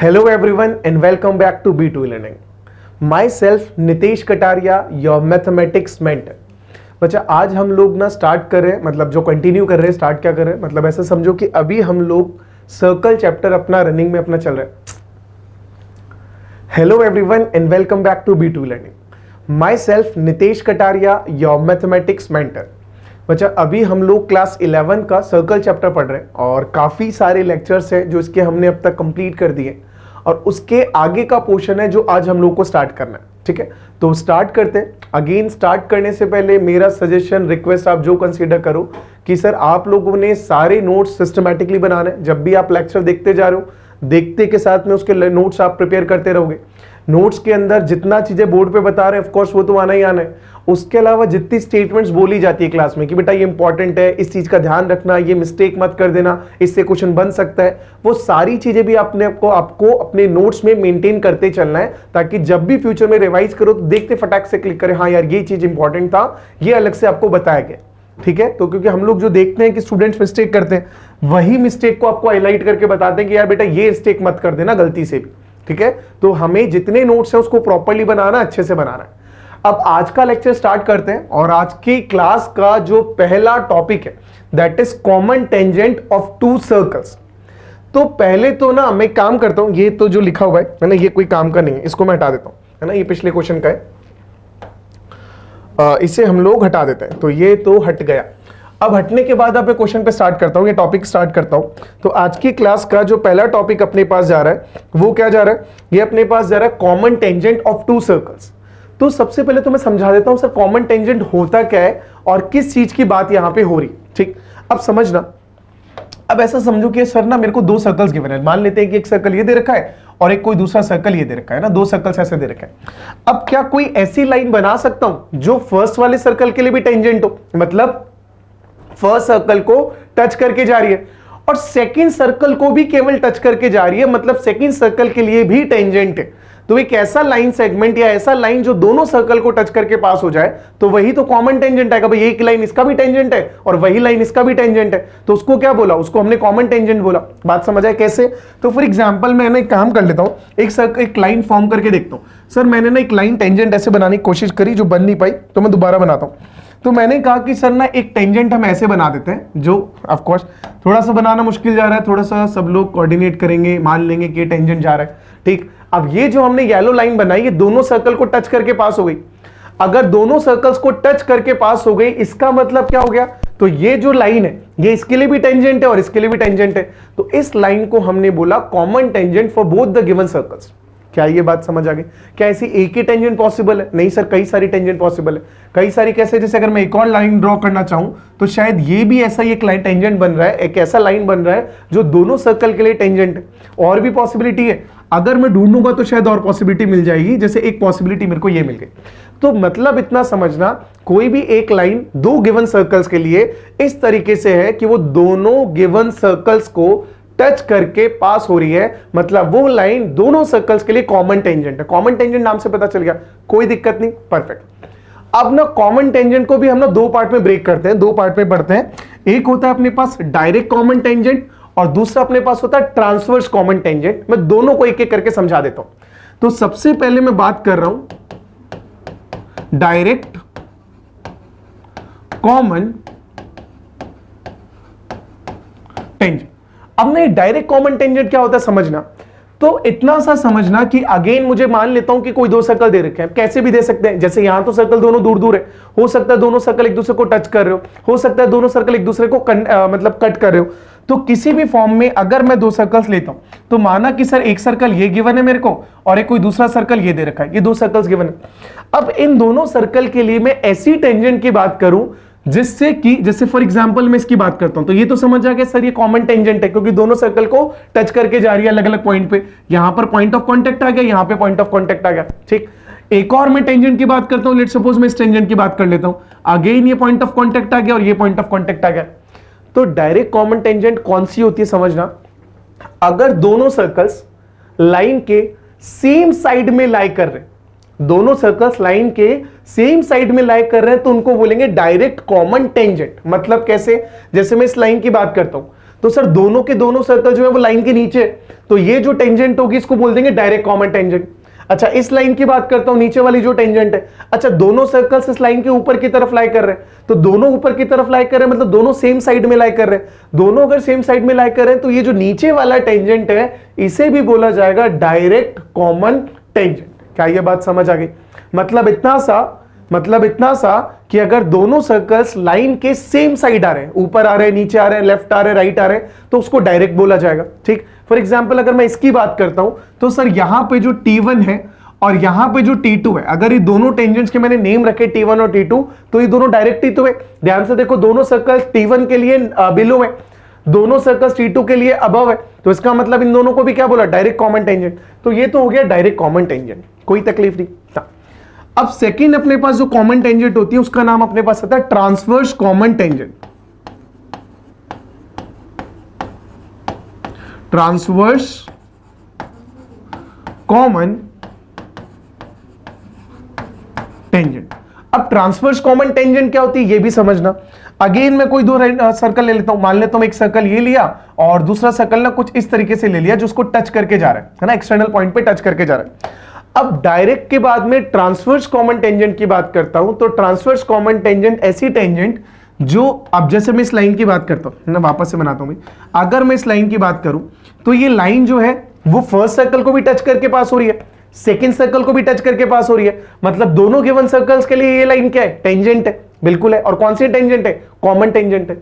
Hello everyone and welcome back to B2 Learning. Myself Nitesh Kataria, your mathematics mentor. बच्चा आज हम लोग ना स्टार्ट कर रहे हैं, मतलब जो कंटिन्यू कर रहे हैं, स्टार्ट क्या कर रहे हैं, मतलब ऐसा समझो कि अभी हम लोग सर्कल चैप्टर अपना रनिंग में अपना चल रहा है। Hello everyone and welcome back to B2 learning. My Nitesh Kataria, your mathematics mentor. बच्चा अभी हम लोग क्लास 11 का सर्कल चैप्टर पढ़ रहे हैं और काफ़ी सारे लेक्चर्स हैं जो इसके हमने अब तक कंप्लीट कर दिए और उसके आगे का पोर्शन है जो आज हम लोग को स्टार्ट करना है। ठीक है, तो स्टार्ट करते हैं। अगेन स्टार्ट करने से पहले मेरा सजेशन रिक्वेस्ट आप जो कंसीडर करो कि सर आप लोगों ने सारे नोट्स सिस्टमैटिकली बनाने। जब भी आप लेक्चर देखते जा रहे हो, देखते के साथ में उसके नोट्स आप प्रिपेयर करते रहोगे। नोट्स के अंदर जितना चीजें बोर्ड पे बता रहे हैं ऑफकोर्स वो तो आना ही आना है। उसके अलावा जितनी स्टेटमेंट्स बोली जाती है क्लास में कि बेटा ये इंपॉर्टेंट है, इस चीज का ध्यान रखना, ये मिस्टेक मत कर देना, इससे क्वेश्चन बन सकता है, वो सारी चीजें भी आपको अपने नोट्स में मेंटेन करते चलना है ताकि जब भी फ्यूचर में रिवाइज करो तो देखते फटाक से क्लिक करें, हाँ यार ये चीज इंपॉर्टेंट था, ये अलग से आपको बताया गया। ठीक है, तो क्योंकि हम लोग जो देखते हैं कि स्टूडेंट्स मिस्टेक करते हैं, वही मिस्टेक को आपको हाईलाइट करके बताते हैं कि यार बेटा ये मिस्टेक मत कर देना गलती से भी। ठीक है, तो हमें जितने नोट्स हैं उसको प्रॉपर्ली बनाना, अच्छे से बनाना है। अब आज का लेक्चर स्टार्ट करते हैं और आज की क्लास का जो पहला टॉपिक है that is common tangent of to circles. तो पहले तो ना मैं काम करता हूं, ये तो जो लिखा हुआ है ना, ये कोई काम का नहीं है, इसको मैं हटा देता हूं, है ना, ये पिछले क्वेश्चन का है, इसे हम लोग हटा देते हैं। तो ये तो हट गया। अब हटने के बाद अब मैं क्वेश्चन पे स्टार्ट करता हूं, ये टॉपिक स्टार्ट करता हूं। तो आज की क्लास का जो पहला टॉपिक अपने पास जा रहा है वो क्या जा रहा है, ये अपने पास जा रहा है common tangent of to circles. तो सबसे पहले तो मैं समझा देता हूं सर कॉमन टेंजेंट होता क्या है और किस चीज की बात यहां पे हो रही। ठीक, अब समझना। अब ऐसा समझो कि सर ना मेरे को दो सर्कल्स गिवन है, मान लेते हैं कि एक सर्कल ये दे रखा है और एक कोई दूसरा सर्कल ये दे रखा है ना, दो सर्कल्स ऐसे दे रखे हैं। अब क्या कोई ऐसी लाइन बना सकता हूं जो फर्स्ट वाले सर्कल के लिए भी टेंजेंट हो, मतलब फर्स्ट सर्कल को टच करके जा रही है और सेकंड सर्कल को भी केवल टच करके जा रही है, मतलब सेकंड सर्कल के लिए भी टेंजेंट है। तो एक ऐसा लाइन सेगमेंट या ऐसा लाइन जो दोनों सर्कल को टच करके पास हो जाए तो वही तो कॉमन टेंजेंट है। भाई एक लाइन इसका भी टेंजेंट है और वही लाइन इसका भी टेंजेंट है, तो उसको क्या बोला, उसको हमने कॉमन टेंजेंट बोला। बात समझ आए कैसे? तो फॉर एग्जांपल मैं एक काम कर लेता हूं, एक लाइन फॉर्म करके देखता हूं। सर मैंने ना एक लाइन टेंजेंट ऐसे बनाने की कोशिश करी जो बन नहीं पाई, तो मैं दोबारा बनाता हूं। तो मैंने कहा कि सर ना एक टेंजेंट हम ऐसे बना देते हैं, जो ऑफ कोर्स थोड़ा सा बनाना मुश्किल जा रहा है, थोड़ा सा सब लोग कोऑर्डिनेट करेंगे, मान लेंगे कि ये टेंजेंट जा रहा है। ठीक, अब ये जो हमने येलो लाइन बनाई ये दोनों सर्कल को टच करके पास हो गई। अगर दोनों सर्कल्स को टच करके पास हो गई इसका मतलब क्या हो गया, तो ये जो लाइन है ये इसके लिए भी टेंजेंट है और इसके लिए भी टेंजेंट है, तो इस लाइन को हमने बोला common tangent for both the given circles. क्या ये बात समझ आ गई? क्या ऐसी एक ही टेंजेंट पॉसिबल है? नहीं सर, कई सारी टेंजेंट पॉसिबल है। कई सारी कैसे, जैसे अगर मैं एक और लाइन ड्रॉ करना चाहूं तो शायद ये भी ऐसा ही एक लाइन टेंजेंट बन रहा है, एक ऐसा लाइन बन रहा है जो दोनों सर्कल के लिए टेंजेंट है। और भी पॉसिबिलिटी है, अगर मैं ढूंढूंगा तो शायद और पॉसिबिलिटी मिल जाएगी, जैसे एक पॉसिबिलिटी मेरे को ये मिल गई। तो मतलब इतना समझना, कोई भी एक लाइन दो गिवन सर्कल्स के लिए इस तरीके से है कि वो दोनों गिवन सर्कल्स को टच करके पास हो रही है, मतलब वो लाइन दोनों सर्कल्स के लिए कॉमन टेंजेंट है। कॉमन टेंजेंट नाम से पता चल गया, कोई दिक्कत नहीं, परफेक्ट। अब ना कॉमन टेंजेंट को भी हम ना दो पार्ट में ब्रेक करते हैं, दो पार्ट में पढ़ते हैं। एक होता है अपने पास डायरेक्ट कॉमन टेंजेंट और दूसरा अपने पास होता है ट्रांसवर्स कॉमन टेंजेंट। मैं दोनों को एक एक करके समझा देता हूं। तो सबसे पहले मैं बात कर रहा हूं डायरेक्ट कॉमन टेंजेंट। अब ना डायरेक्ट कॉमन टेंजेंट क्या होता है समझना। तो इतना सा समझना कि अगेन मुझे मान लेता हूं कि कोई दो सर्कल दे रखे हैं, कैसे भी दे सकते हैं। जैसे यहां तो सर्कल दोनों दूर दूर है, हो सकता है दोनों सर्कल एक दूसरे को टच कर रहे हो सकता है दोनों सर्कल एक दूसरे को मतलब कट कर रहे हो। तो किसी भी फॉर्म में अगर मैं दो सर्कल्स लेता हूं तो माना कि सर एक सर्कल ये गिवन है मेरे को और एक कोई दूसरा सर्कल ये दे रखा है, ये दो सर्कल्स गिवन है। अब इन दोनों सर्कल के लिए मैं ऐसी टेंजेंट की बात करूं जिससे कि, जैसे फॉर एग्जांपल मैं इसकी बात करता हूं तो ये तो समझ आ गया सर ये कॉमन टेंजेंट है क्योंकि दोनों सर्कल को टच करके जा रही है अलग अलग पॉइंट पे। यहां पर पॉइंट ऑफ कांटेक्ट आ गया, यहां पे पॉइंट ऑफ कांटेक्ट आ गया। ठीक, एक और मैं टेंजेंट की बात करता हूं, लेट्स सपोज मैं इस टेंजेंट की बात कर लेता हूं, अगेन ये पॉइंट ऑफ कांटेक्ट आ गया और ये पॉइंट ऑफ कांटेक्ट आ गया। तो डायरेक्ट कॉमन टेंजेंट कौन सी होती है समझना, अगर दोनों सर्कल्स लाइन के सेम साइड में लाई कर रहे, दोनों सर्कल्स लाइन के सेम साइड में लाई कर रहे हैं तो उनको बोलेंगे डायरेक्ट कॉमन टेंजेंट। मतलब कैसे, जैसे मैं इस लाइन की बात करता हूं तो सर दोनों के दोनों सर्कल जो है वो लाइन के नीचे, तो ये जो टेंजेंट होगी इसको बोल देंगे डायरेक्ट कॉमन टेंजेंट। अच्छा इस लाइन की बात करता हूं, नीचे वाली जो टेंजेंट है, अच्छा दोनों सर्कल्स इस लाइन के ऊपर की तरफ लाई कर रहे हैं, तो दोनों ऊपर की तरफ लाई कर रहे हैं मतलब दोनों सेम साइड में लाई कर रहे हैं। दोनों अगर सेम साइड में लाई कर रहे हैं तो ये जो नीचे वाला टेंजेंट है इसे भी बोला जाएगा डायरेक्ट कॉमन टेंजेंट। क्या ये बात समझ आ गई? मतलब इतना सा कि अगर दोनों सर्कल्स लाइन के सेम साइड आ रहे हैं, ऊपर आ रहे हैं, नीचे आ रहे हैं, लेफ्ट आ रहे हैं, राइट आ रहे हैं, तो उसको डायरेक्ट बोला जाएगा। ठीक, फॉर एग्जांपल अगर मैं इसकी बात करता हूं तो सर यहां पे जो T1 है और यहां पे जो T2 है, अगर ये दोनों टेंजेंट्स के मैंने नेम रखे T1 और T2, तो ये दोनों डायरेक्ट T2 है। ध्यान से देखो, दोनों सर्कल्स T1 के लिए बिलो है, दोनों सर्कल्स T2 के लिए अबव है, तो इसका मतलब इन दोनों को भी क्या बोला? Direct common tangent. तो ये तो हो गया डायरेक्ट कॉमन टेंजेंट, कोई तकलीफ नहीं। अब सेकंड अपने पास जो कॉमन टेंजेंट होती है उसका नाम अपने पास आता है transverse common tangent. Transverse common tangent. अब ट्रांसवर्स कॉमन टेंजेंट क्या होती है ये भी समझना। अगेन मैं कोई दो सर्कल ले लेता हूं, मान लेता हूं एक सर्कल ये लिया और दूसरा सर्कल ना कुछ इस तरीके से ले लिया जिसको टच करके जा रहा है ना, एक्सटर्नल पॉइंट पे टच करके जा रहा है। अब डायरेक्ट के बाद में ट्रांसवर्स कॉमन टेंजेंट की बात करता हूं, तो ट्रांसवर्स कॉमन टेंजेंट ऐसी टेंजेंट जो, अब जैसे मैं इस लाइन की बात करता हूं ना, वापस से बनाता हूं मैं, अगर मैं इस लाइन की बात करूं तो ये लाइन जो है वो फर्स्ट सर्कल को भी टच करके पास हो रही है, सेकंड सर्कल को भी टच करके पास हो रही है, मतलब दोनों गिवन सर्कल्स के लिए ये लाइन क्या है? टेंजेंट है, बिल्कुल है। और कौन सी टेंजेंट है? कॉमन टेंजेंट है।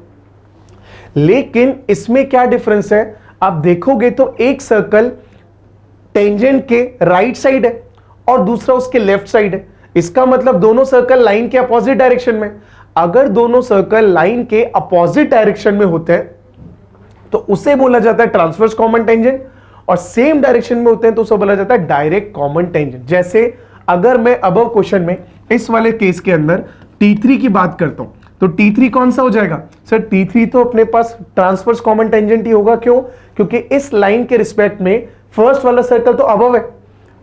लेकिन इसमें क्या डिफरेंस है आप देखोगे तो एक सर्कल टेंजेंट के राइट साइड है और दूसरा उसके लेफ्ट साइड है, इसका मतलब दोनों सर्कल लाइन के अपोजिट डायरेक्शन में। अगर दोनों सर्कल लाइन के अपोजिट डायरेक्शन में होते हैं तो उसे बोला जाता है ट्रांसवर्स कॉमन टेंजेंट, और सेम डायरेक्शन में होते हैं तो उसे बोला जाता है डायरेक्ट कॉमन टेंजेंट। जैसे अगर मैं अबव क्वेश्चन में इस वाले केस के अंदर T3 की बात करता हूं तो T3 कौन सा हो जाएगा? सर T3 तो अपने पास ट्रांसवर्स कॉमन टेंजेंट ही होगा। क्यों? क्योंकि इस लाइन के रिस्पेक्ट में फर्स्ट वाला सर्कल तो अबव है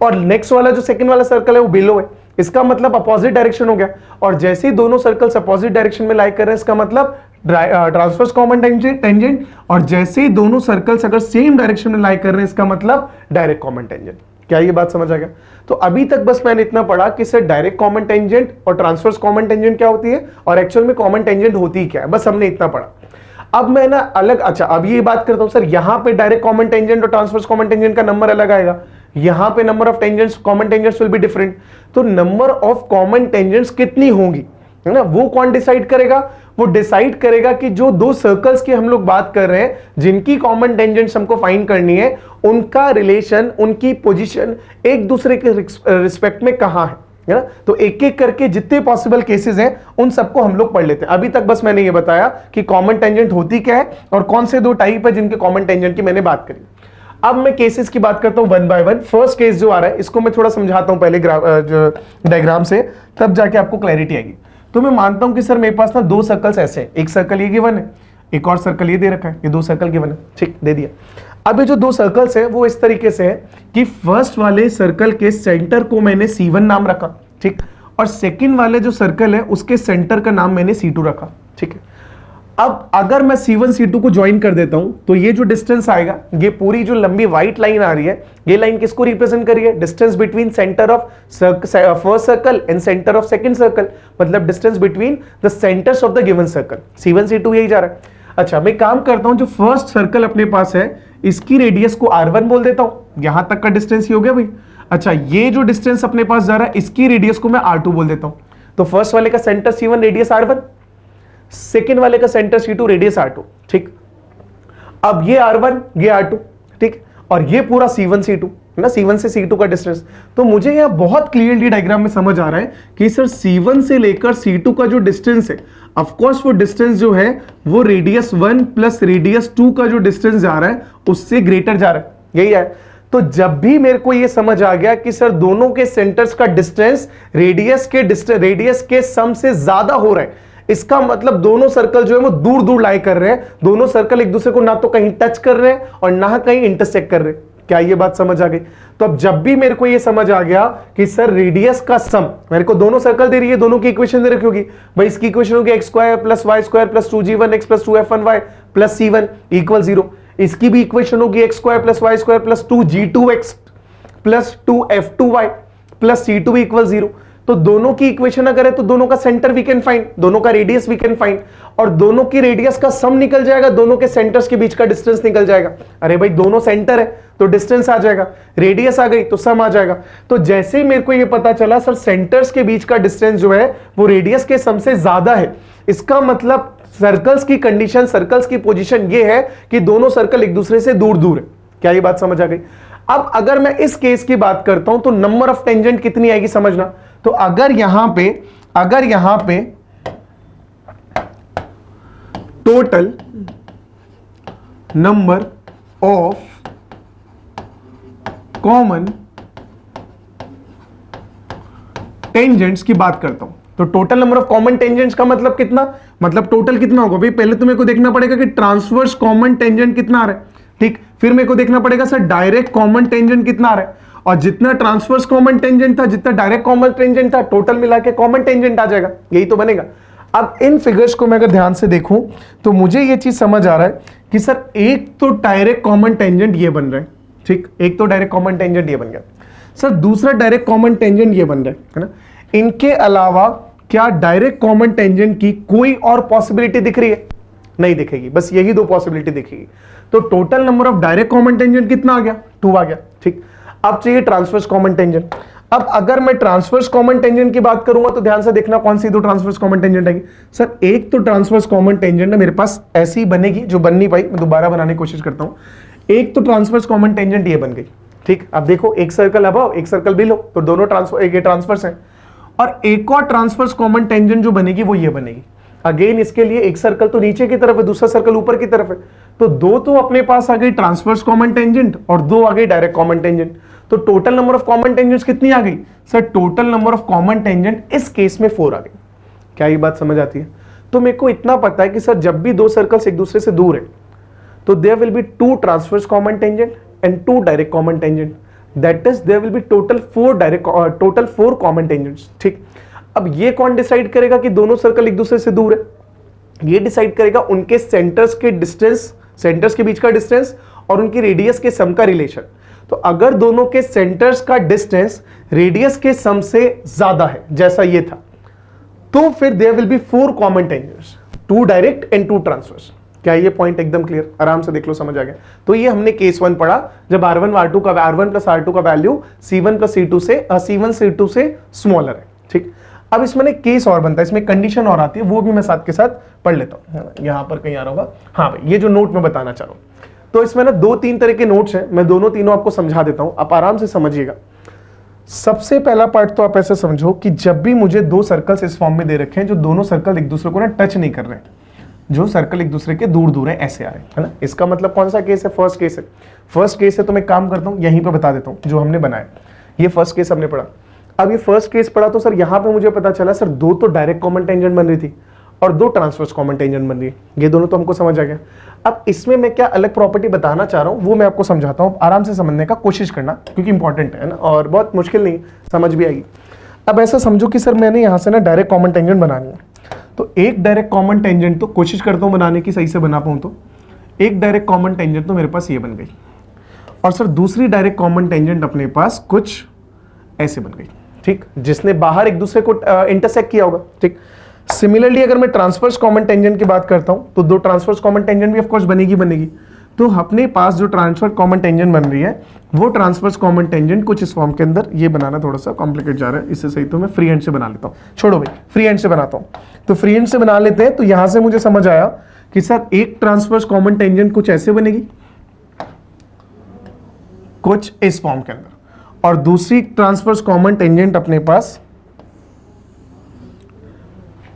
और नेक्स्ट वाला जो सेकंड वाला सर्कल है वो बिलो है, इसका मतलब अपोजिट डायरेक्शन हो गया। और जैसे ही दोनों सर्कल्स अपोजिट डायरेक्शन में लाई कर रहे हैं इसका मतलब ट्रांसवर्स कॉमन टेंजेंट, और जैसे ही दोनों सर्कल्स अगर सेम डायरेक्शन में लाई कर रहे हैं इसका मतलब डायरेक्ट कॉमन टेंजेंट। क्या ये बात समझ आ गया? तो अभी तक बस मैंने इतना पढ़ा कि सर डायरेक्ट कॉमन टेंजेंट और ट्रांसवर्स कॉमन टेंजेंट क्या होती है और एक्चुअल में कॉमन टेंजेंट होती क्या है, बस हमने इतना पढ़ा। अब मैं ना अलग, अच्छा अब ये बात करता हूं सर, यहां पे डायरेक्ट कॉमन टेंजेंट और ट्रांसवर्स कॉमन टेंजेंट का नंबर अलग आएगा, यहां पे number of tangents common tangents will be different. तो नंबर ऑफ कॉमन टेंजेंट्स कितनी होंगी है ना, वो कौन डिसाइड करेगा? वो डिसाइड करेगा कि जो दो सर्कल्स की हम लोग बात कर रहे हैं जिनकी कॉमन टेंजेंट्स हमको फाइंड करनी है, उनका रिलेशन, उनकी पोजीशन एक दूसरे के रिस्पेक्ट में कहां है ना। तो एक एक करके जितने पॉसिबल केसेस हैं उन सबको हम लोग पढ़ लेते हैं। अभी तक बस मैंने ये बताया कि कॉमन टेंजेंट होती क्या है और कौन से दो टाइप है जिनके कॉमन टेंजेंट की मैंने बात करी। अब मैं केसेस की बात करता हूं one by one. First case जो आ रहा है इसको मैं थोड़ा समझाता हूं पहले डायग्राम से, तब जाके आपको क्लैरिटी आएगी। तो मैं मानता हूं कि सर मेरे पास ना दो सर्कल्स ऐसे हैं, एक सर्कल ये गिवन है, एक और सर्कल ये दे रखा है, ये दो सर्कल गिवन है, ठीक दे दिया। अब ये जो दो सर्कल्स है वो इस तरीके से है कि फर्स्ट वाले सर्कल के सेंटर को मैंने C1 नाम रखा, ठीक, और सेकंड वाले जो सर्कल है उसके सेंटर का नाम मैंने C2 रखा, ठीक है। अब अगर मैं C1 C2 को ज्वाइन कर देता हूं तो ये जो डिस्टेंस आएगा, ये पूरी जो लंबी व्हाइट लाइन आ रही है, ये लाइन किसको रिप्रेजेंट कर रही है? Distance between centre of first circle and centre of second circle, मतलब distance between the centres of the given circle. C1 C2 यही जा रहा है। अच्छा मैं काम करता हूं, जो फर्स्ट सर्कल अपने पास है इसकी रेडियस को R1 बोल देता हूं, यहां तक का डिस्टेंस ही हो गया भाई। अच्छा ये जो डिस्टेंस अपने पास जा रहा है इसकी रेडियस को मैं R2 बोल देता हूं। तो फर्स्ट वाले का centre C1 radius R1, second वाले का सेंटर C2 रेडियस R2, ठीक। अब ये R1 ये R2, ठीक, और ये पूरा C1 C2 ना, C1 से C2 का डिस्टेंस। तो मुझे यहां बहुत क्लियरली डायग्राम में समझ आ रहा है कि सर C1 से लेकर C2 का जो डिस्टेंस है, ऑफ कोर्स वो डिस्टेंस जो है वो रेडियस 1 प्लस रेडियस 2 का जो डिस्टेंस जा रहा है उससे ग्रेटर जा रहा है, यही है। तो जब भी मेरे को ये समझ आ गया कि सर दोनों के सेंटर्स का डिस्टेंस रेडियस के सम से ज्यादा हो रहा है, इसका मतलब दोनों सर्कल जो है वो दूर दूर लाई कर रहे हैं, दोनों सर्कल एक दूसरे को ना तो कहीं टच कर रहे हैं और ना कहीं इंटरसेक्ट कर रहे हैं। क्या ये बात समझ आ गई? तो अब जब भी मेरे को ये समझ आ गया कि सर रेडियस का सम, मेरे को दोनों सर्कल दे रही है, दोनों की इक्वेशन दे रखी होगी भाई, इसकी इक्वेशन होगी x square plus y square plus 2g1x plus 2f1y plus c1 equal 0। इसकी भी इक्वेशन होगी x square plus y square plus 2g2x plus 2f2y plus c2 equal 0। तो दोनों की इक्वेशन अगर है तो दोनों का सेंटर वी कैन फाइंड, दोनों का रेडियस वी कैन फाइंड, और दोनों की रेडियस का सम निकल जाएगा, दोनों के सेंटर्स के बीच का डिस्टेंस निकल जाएगा। अरे भाई दोनों सेंटर है तो डिस्टेंस आ जाएगा, रेडियस आ गई तो सम आ जाएगा। तो जैसे ही मेरे को ये पता चला सर सेंटर्स के बीच का डिस्टेंस जो है वो रेडियस के सम से ज्यादा है, इसका मतलब सर्कल्स की कंडीशन, सर्कल्स की पोजीशन ये है कि दोनों सर्कल एक दूसरे से दूर दूर है। क्या ये बात समझ आ गई? अब अगर मैं इस केस की बात करता हूं तो नंबर ऑफ टेंजेंट कितनी आएगी समझना। तो अगर यहां पे total number of common tangents की बात करता हूं, तो total number of common tangents का मतलब कितना, मतलब टोटल कितना होगा भाई? पहले तो मेरे को देखना पड़ेगा कि ट्रांसवर्स कॉमन टेंजेंट कितना आ रहा है, ठीक। फिर मेरे को देखना पड़ेगा सर डायरेक्ट कॉमन टेंजेंट कितना आ रहा है, और जितना ट्रांसवर्स कॉमन टेंजेंट था, जितना डायरेक्ट कॉमन टेंजेंट था, टोटल मिला के कॉमन टेंजेंट आ जाएगा, यही तो बनेगा। अब इन फिगर्स को मैं अगर ध्यान से देखूं तो मुझे ये चीज समझ आ रहा है कि सर एक तो डायरेक्ट कॉमन टेंजेंट ये बन रहा है, ठीक, एक तो डायरेक्ट कॉमन टेंजेंट ये बन गया सर, दूसरा डायरेक्ट कॉमन टेंजेंट ये बन रहा है ना। इनके अलावा क्या डायरेक्ट कॉमन टेंजेंट की कोई और पॉसिबिलिटी दिख रही है? नहीं दिखेगी, बस यही दो पॉसिबिलिटी दिखेगी। तो total number of direct common tangent कितना आ गया? 2 आ गया, ठीक। अब चाहिए ट्रांसवर्स कॉमन टेंजेंट। अब अगर मैं ट्रांसवर्स कॉमन टेंजेंट की बात करूंगा तो ध्यान से देखना कौन सी दो ट्रांसवर्स कॉमन टेंजेंट आएगी। सर एक तो ट्रांसवर्स कॉमन टेंजेंट है मेरे पास ऐसी बनेगी, जो बन नहीं पाई, मैं दोबारा बनाने की कोशिश करता हूं। एक तो ट्रांसवर्स कॉमन टेंजेंट ये बन गई, ठीक। अब देखो एक सर्कल अबव एक सर्कल बिलो, तो दोनों ट्रांसवर्स हैं। और एक और ट्रांसवर्स कॉमन टेंजेंट जो बनेगी वो ये बनेगी। अगेन इसके लिए एक सर्कल तो नीचे की तरफ है, दूसरा सर्कल ऊपर की तरफ है, तो दो तो अपने पास आ गई ट्रांसवर्स कॉमन टेंजेंट और दो आ गई डायरेक्ट कॉमन टेंजेंट। तो total number of common tangents कितनी आ गई? Sir total number of common tangent इस केस में 4 आ गई। क्या ये बात समझ आती है? तो मेरे को इतना पता है कि सर जब भी दो सर्कल्स एक दूसरे से दूर है तो there will be 2 transverse common tangent and 2 direct common tangent, that is there will be total 4 common tangents, ठीक। अब ये कौन डिसाइड करेगा कि दोनों सर्कल एक दूसरे से दूर है? ये डिसाइड करेगा उनके सेंटर्स के डिस्टेंस, सेंटर्स के बीच का डिस्टेंस और उनकी रेडियस के सम का रिलेशन। तो अगर दोनों के सेंटर्स का डिस्टेंस रेडियस के सम से ज्यादा है, जैसा ये था, तो फिर there will be 4 common tangents, 2 direct and 2 transverse. क्या ये पॉइंट एकदम क्लियर? आराम से देख लो, समझ आ गया। तो ये हमने केस 1 पढ़ा जब R1 प्लस R2 का वैल्यू C1 प्लस C2 से स्मॉलर है, ठीक। अब इसमें एक केस और बनता है, इसमें कंडीशन और आती है, वो भी मैं साथ के साथ पढ़ लेता हूं। यहां पर कहीं आ रहा होगा, हाँ भाई, ये जो नोट मैं बताना चाह रहा हूं, तो इसमें ना 2-3 तरह के नोट्स हैं, मैं दोनों तीनों आपको समझा देता हूं, आप आराम से समझिएगा। सबसे पहला पार्ट तो आप ऐसे समझो कि जब भी मुझे 2 सर्कल्स इस फॉर्म में दे रखे हैं, जो दोनों सर्कल एक दूसरे को ना टच नहीं कर रहे हैं, जो सर्कल एक दूसरे के दूर दूर है, ऐसे आ रहे हैं, है ना। इसका मतलब कौन सा केस है? फर्स्ट केस है। फर्स्ट केस है तो मैं काम करता हूं, यहीं पे बता देता हूं जो हमने बनाया। ये फर्स्ट केस हमने पढ़ा। अब ये फर्स्ट केस पढ़ा तो सर यहां पे मुझे पता चला सर 2 तो डायरेक्ट कॉमन टेंजेंट बन रही थी और 2 ट्रांसवर्स कॉमन टेंजेंट बन रही है, ये दोनों तो हमको समझ आ गया। अब इसमें मैं क्या अलग प्रॉपर्टी बताना चाह रहा हूं वो मैं आपको समझाता हूं, आराम से समझने का कोशिश करना, क्योंकि इंपॉर्टेंट है ना और बहुत मुश्किल नहीं, समझ भी आएगी। अब ऐसा समझो कि सर मैंने यहां से ना डायरेक्ट कॉमन टेंजेंट बनानी है, तो एक डायरेक्ट कॉमन टेंजेंट तो कोशिश करता हूं बनाने की, सही से बना पाऊं तो एक डायरेक्ट कॉमन टेंजेंट तो मेरे पास ये बन गई, और सर दूसरी डायरेक्ट कॉमन टेंजेंट अपने पास कुछ ऐसे बन गई, ठीक, जिसने बाहर एक दूसरे को इंटरसेक्ट किया होगा, ठीक। सिमिलरली अगर मैं ट्रांसवर्स कॉमन टेंजेंट की बात करता हूं तो 2 ट्रांसवर्स कॉमन टेंजेंट भी ऑफ कोर्स बनेगी। तो अपने पास जो ट्रांसवर्स कॉमन टेंजेंट बन रही है वो ट्रांसवर्स कॉमन टेंजेंट कुछ इस फॉर्म के अंदर, ये बनाना थोड़ा सा कॉम्प्लिकेट जा रहा है, इससे सही तो मैं फ्री हैंड से बना लेता हूं। छोड़ो भाई, फ्री हैंड से बनाता हूं। तो फ्री हैंड से बना लेते हैं। तो यहां से मुझे समझ आया कि सर एक ट्रांसवर्स कॉमन टेंजेंट कुछ ऐसे बनेगी, कुछ इस फॉर्म के अंदर, और दूसरी ट्रांसवर्स कॉमन टेंजेंट अपने पास,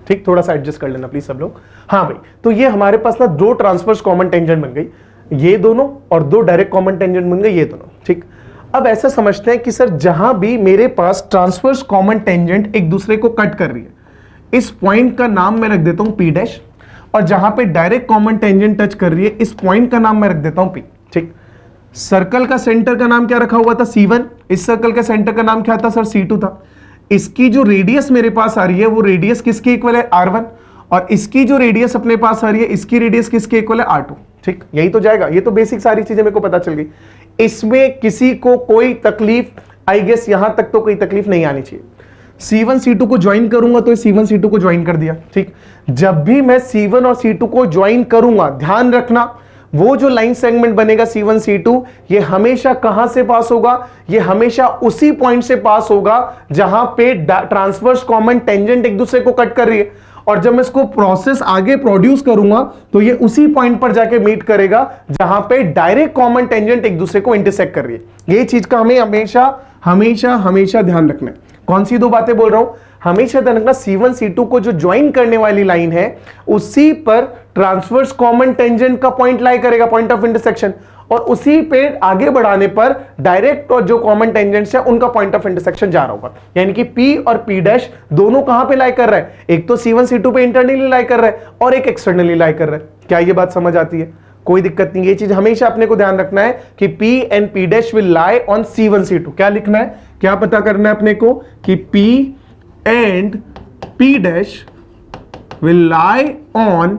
ठीक, थोड़ा सा एडजस्ट कर लेना प्लीज सब लोग। हाँ भाई, तो ये हमारे पास ना 2 ट्रांसवर्स कॉमन टेंजेंट बन गई, ये दोनों, और 2 डायरेक्ट कॉमन टेंजेंट बन गए, ये दोनों, ठीक। अब ऐसा समझते हैं कि सर जहां भी मेरे पास ट्रांसवर्स कॉमन टेंजेंट एक दूसरे को कट कर रही है, इस पॉइंट का नाम मैं रख देता हूं P डैश, और जहां पे डायरेक्ट कॉमन टेंजेंट टच कर रही है, इस पॉइंट का नाम मैं रख देता हूं P, ठीक। सर्कल का सेंटर का नाम क्या रखा हुआ था C1, इस सर्कल का सेंटर का नाम क्या था सर C2 था। इसकी जो रेडियस मेरे पास आ रही है वो रेडियस किसके इक्वल है R1, और इसकी जो रेडियस अपने पास आ रही है इसकी रेडियस किसके इक्वल है R2। ठीक, यही तो जाएगा। ये तो बेसिक सारी चीजें मेरे को पता चल गई। इसमें किसी को कोई तकलीफ, आई गेस यहां तक तो कोई तकलीफ नहीं आनी चाहिए। C1 C2 को ज्वाइन करूंगा तो C1 C2 को ज्वाइन कर दिया। ठीक, जब भी मैं C1 और C2 को ज्वाइन करूंगा ध्यान रखना वो जो लाइन सेगमेंट बनेगा C1 C2 ये हमेशा कहां से पास होगा, ये हमेशा उसी पॉइंट से पास होगा जहां पे ट्रांसवर्स कॉमन टेंजेंट एक दूसरे को कट कर रही है। और जब मैं इसको प्रोसेस आगे प्रोड्यूस करूंगा तो ये उसी पॉइंट पर जाके मीट करेगा जहां पे डायरेक्ट कॉमन टेंजेंट एक दूसरे को इंटरसेक्ट कर रही है। ये चीज का हमें हमेशा हमेशा हमेशा ध्यान रखना है। कौन सी दो बातें बोल रहा हूं, हमेशा ध्यान रखना C1 C2 को जो ज्वाइन करने वाली लाइन है उसी पर ट्रांसवर्स कॉमन टेंजेंट का पॉइंट लाई करेगा, पॉइंट ऑफ इंटरसेक्शन, और उसी पे आगे बढ़ाने पर डायरेक्ट और जो कॉमन टेंजेंट्स है उनका पॉइंट ऑफ इंटरसेक्शन जा रहा होगा। यानी कि P और P डैश दोनों कहां पे लाई कर रहा है, एक तो C1 C2 पे इंटरनली लाई कर रहा है और एक एक्सटर्नली लाई कर रहा है। क्या ये बात समझ आती है? कोई दिक्कत नहीं। ये चीज हमेशा अपने को ध्यान रखना है कि P and P dash will lie on C1 C2। क्या लिखना है, क्या पता करना है अपने को कि P and P dash will lie on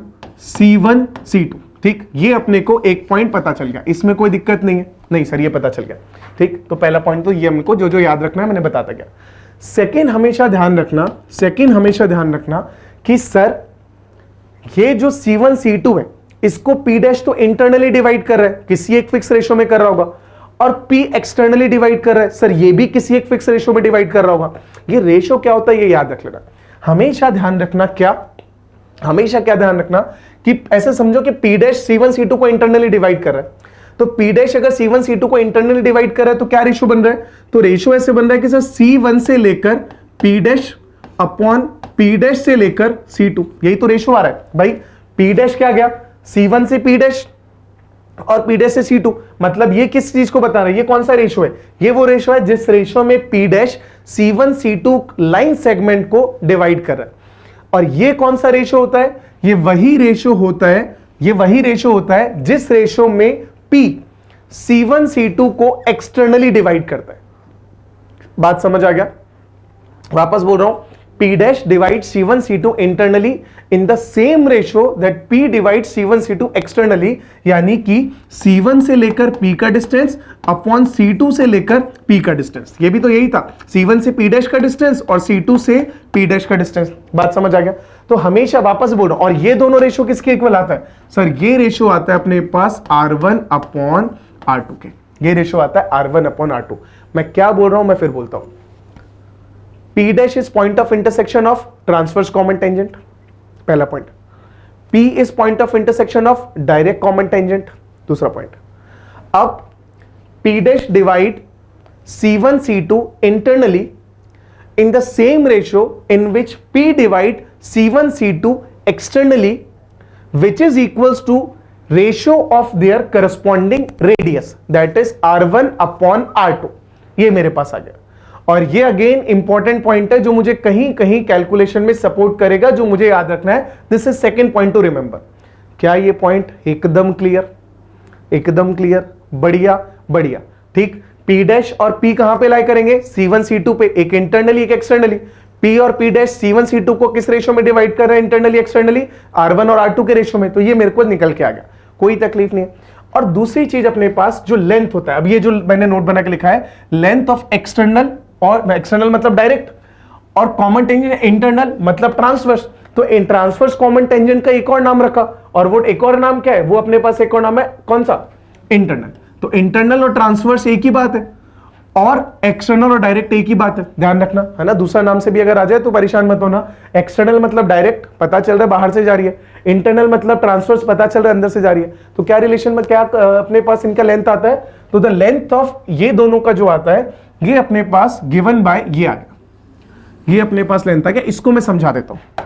C1 C2। ठीक, ये अपने को एक पॉइंट पता चल गया, इसमें कोई दिक्कत नहीं है। नहीं सर ये पता चल गया। ठीक, तो पहला पॉइंट तो ये हमको जो जो याद रखना है मैंने बताता गया। सेकंड हमेशा ध्यान रखना कि सर ये जो C1 C2 है इसको P डैश तो इंटरनली डिवाइड कर रहा है, किसी एक फिक्स रेशो में कर रहा होगा, और P एक्सटर्नली डिवाइड कर रहा है, सर ये भी किसी एक फिक्स रेशो में डिवाइड कर रहा होगा। ये रेशो क्या होता है ये याद रख लेना। हमेशा ध्यान रखना क्या ध्यान रखना कि ऐसे समझो कि P डैश C1 C2 को इंटरनली डिवाइड कर रहा है, तो P डैश अगर C1 C2 को इंटरनली डिवाइड कर रहा है तो क्या रेशो बन रहा है, तो रेशो ऐसे बन रहा है कि सर C1 से लेकर P dash upon P dash से लेकर C2, यही तो रेशो आ रहा है भाई। P डैश क्या गया, C1 से P डैश और P डैश से C2, मतलब ये किस चीज को बता रहा है, ये कौन सा रेशो है, ये वो रेशो है जिस रेशो में P dash C1 C2 line segment को डिवाइड कर रहा है। और ये कौन सा रेशो होता है, ये वही रेशो होता है जिस रेशो में P C1 C2 को एक्सटर्नली डिवाइड करता है। बात समझ आ गया? वापस बोल रहा हूं, P dash divide C1 C2 internally in the same ratio that P divide C1 C2 externally, यानी कि C1 से लेकर P का डिस्टेंस अपॉन C2 से लेकर P का डिस्टेंस। ये भी तो यही था, C1 से P डैश का डिस्टेंस और C2 से P डैश का डिस्टेंस। बात समझ आ गया? तो हमेशा वापस बोल रहा हूं, और ये दोनों रेशो किसके इक्वल आता है, सर ये रेशो आता है अपने पास R1 अपॉन R2 के। ये रेशो आता है R1 अपॉन R2। मैं क्या बोल रहा हूं, मैं फिर बोलता हूं, P dash is point of intersection of transverse common tangent, पहला point. P is point of intersection of direct common tangent, दूसरा पॉइंट। अब P dash divide C1 C2 internally in the same ratio in which P divide C1 C2 externally, which is equals to ratio of their corresponding radius, that is R1 upon R2। ये मेरे पास आ गया, और ये again important point है जो मुझे कहीं कहीं कैलकुलेशन में सपोर्ट करेगा, जो मुझे याद रखना है। This is second point two remember. क्या ये पॉइंट एकदम क्लियर, एकदम क्लियर, बढ़िया बढ़िया। ठीक, P डैश और P कहां पे लाई करेंगे, C1 C2 पे, एक इंटरनली एक एक्सटर्नली। P और P डैश C1 C2 को किस रेशो में डिवाइड कर रहे हैं, इंटरनली एक्सटर्नली, R1 और R2 के रेशो में। तो ये मेरे को निकल के आ गया, कोई तकलीफ नहीं है। और दूसरी चीज अपने पास जो लेंथ होता है, अब ये जो मैंने नोट बना के लिखा है, लेंथ ऑफ एक्सटर्नल, और एक्सटर्नल मतलब डायरेक्ट, और कॉमन टेंजेंट इंटरनल मतलब ट्रांसवर्स। तो इन ट्रांसवर्स कॉमन टेंजेंट का एक और नाम रखा, और वो एक और नाम क्या है, वो अपने पास एक और नाम है, कौन सा, इंटरनल। तो इंटरनल और ट्रांसवर्स एक ही बात है, और एक्सटर्नल और डायरेक्ट एक ही बात है, ध्यान रखना है ना। दूसरा नाम से भी अगर आ जाए तो परेशान मत होना। एक्सटर्नल मतलब डायरेक्ट, पता चल रहा है बाहर से जा रही है, इंटरनल मतलब ट्रांसवर्स, पता चल रहा है अंदर से जा रही है। तो क्या रिलेशन में क्या अपने पास इनका लेंथ आता है, तो द लेंथ ऑफ ये दोनों का जो आता है ये अपने पास गिवन बाय ये आ गया, ये अपने पास लेंथ आ गया। इसको मैं समझा देता हूं,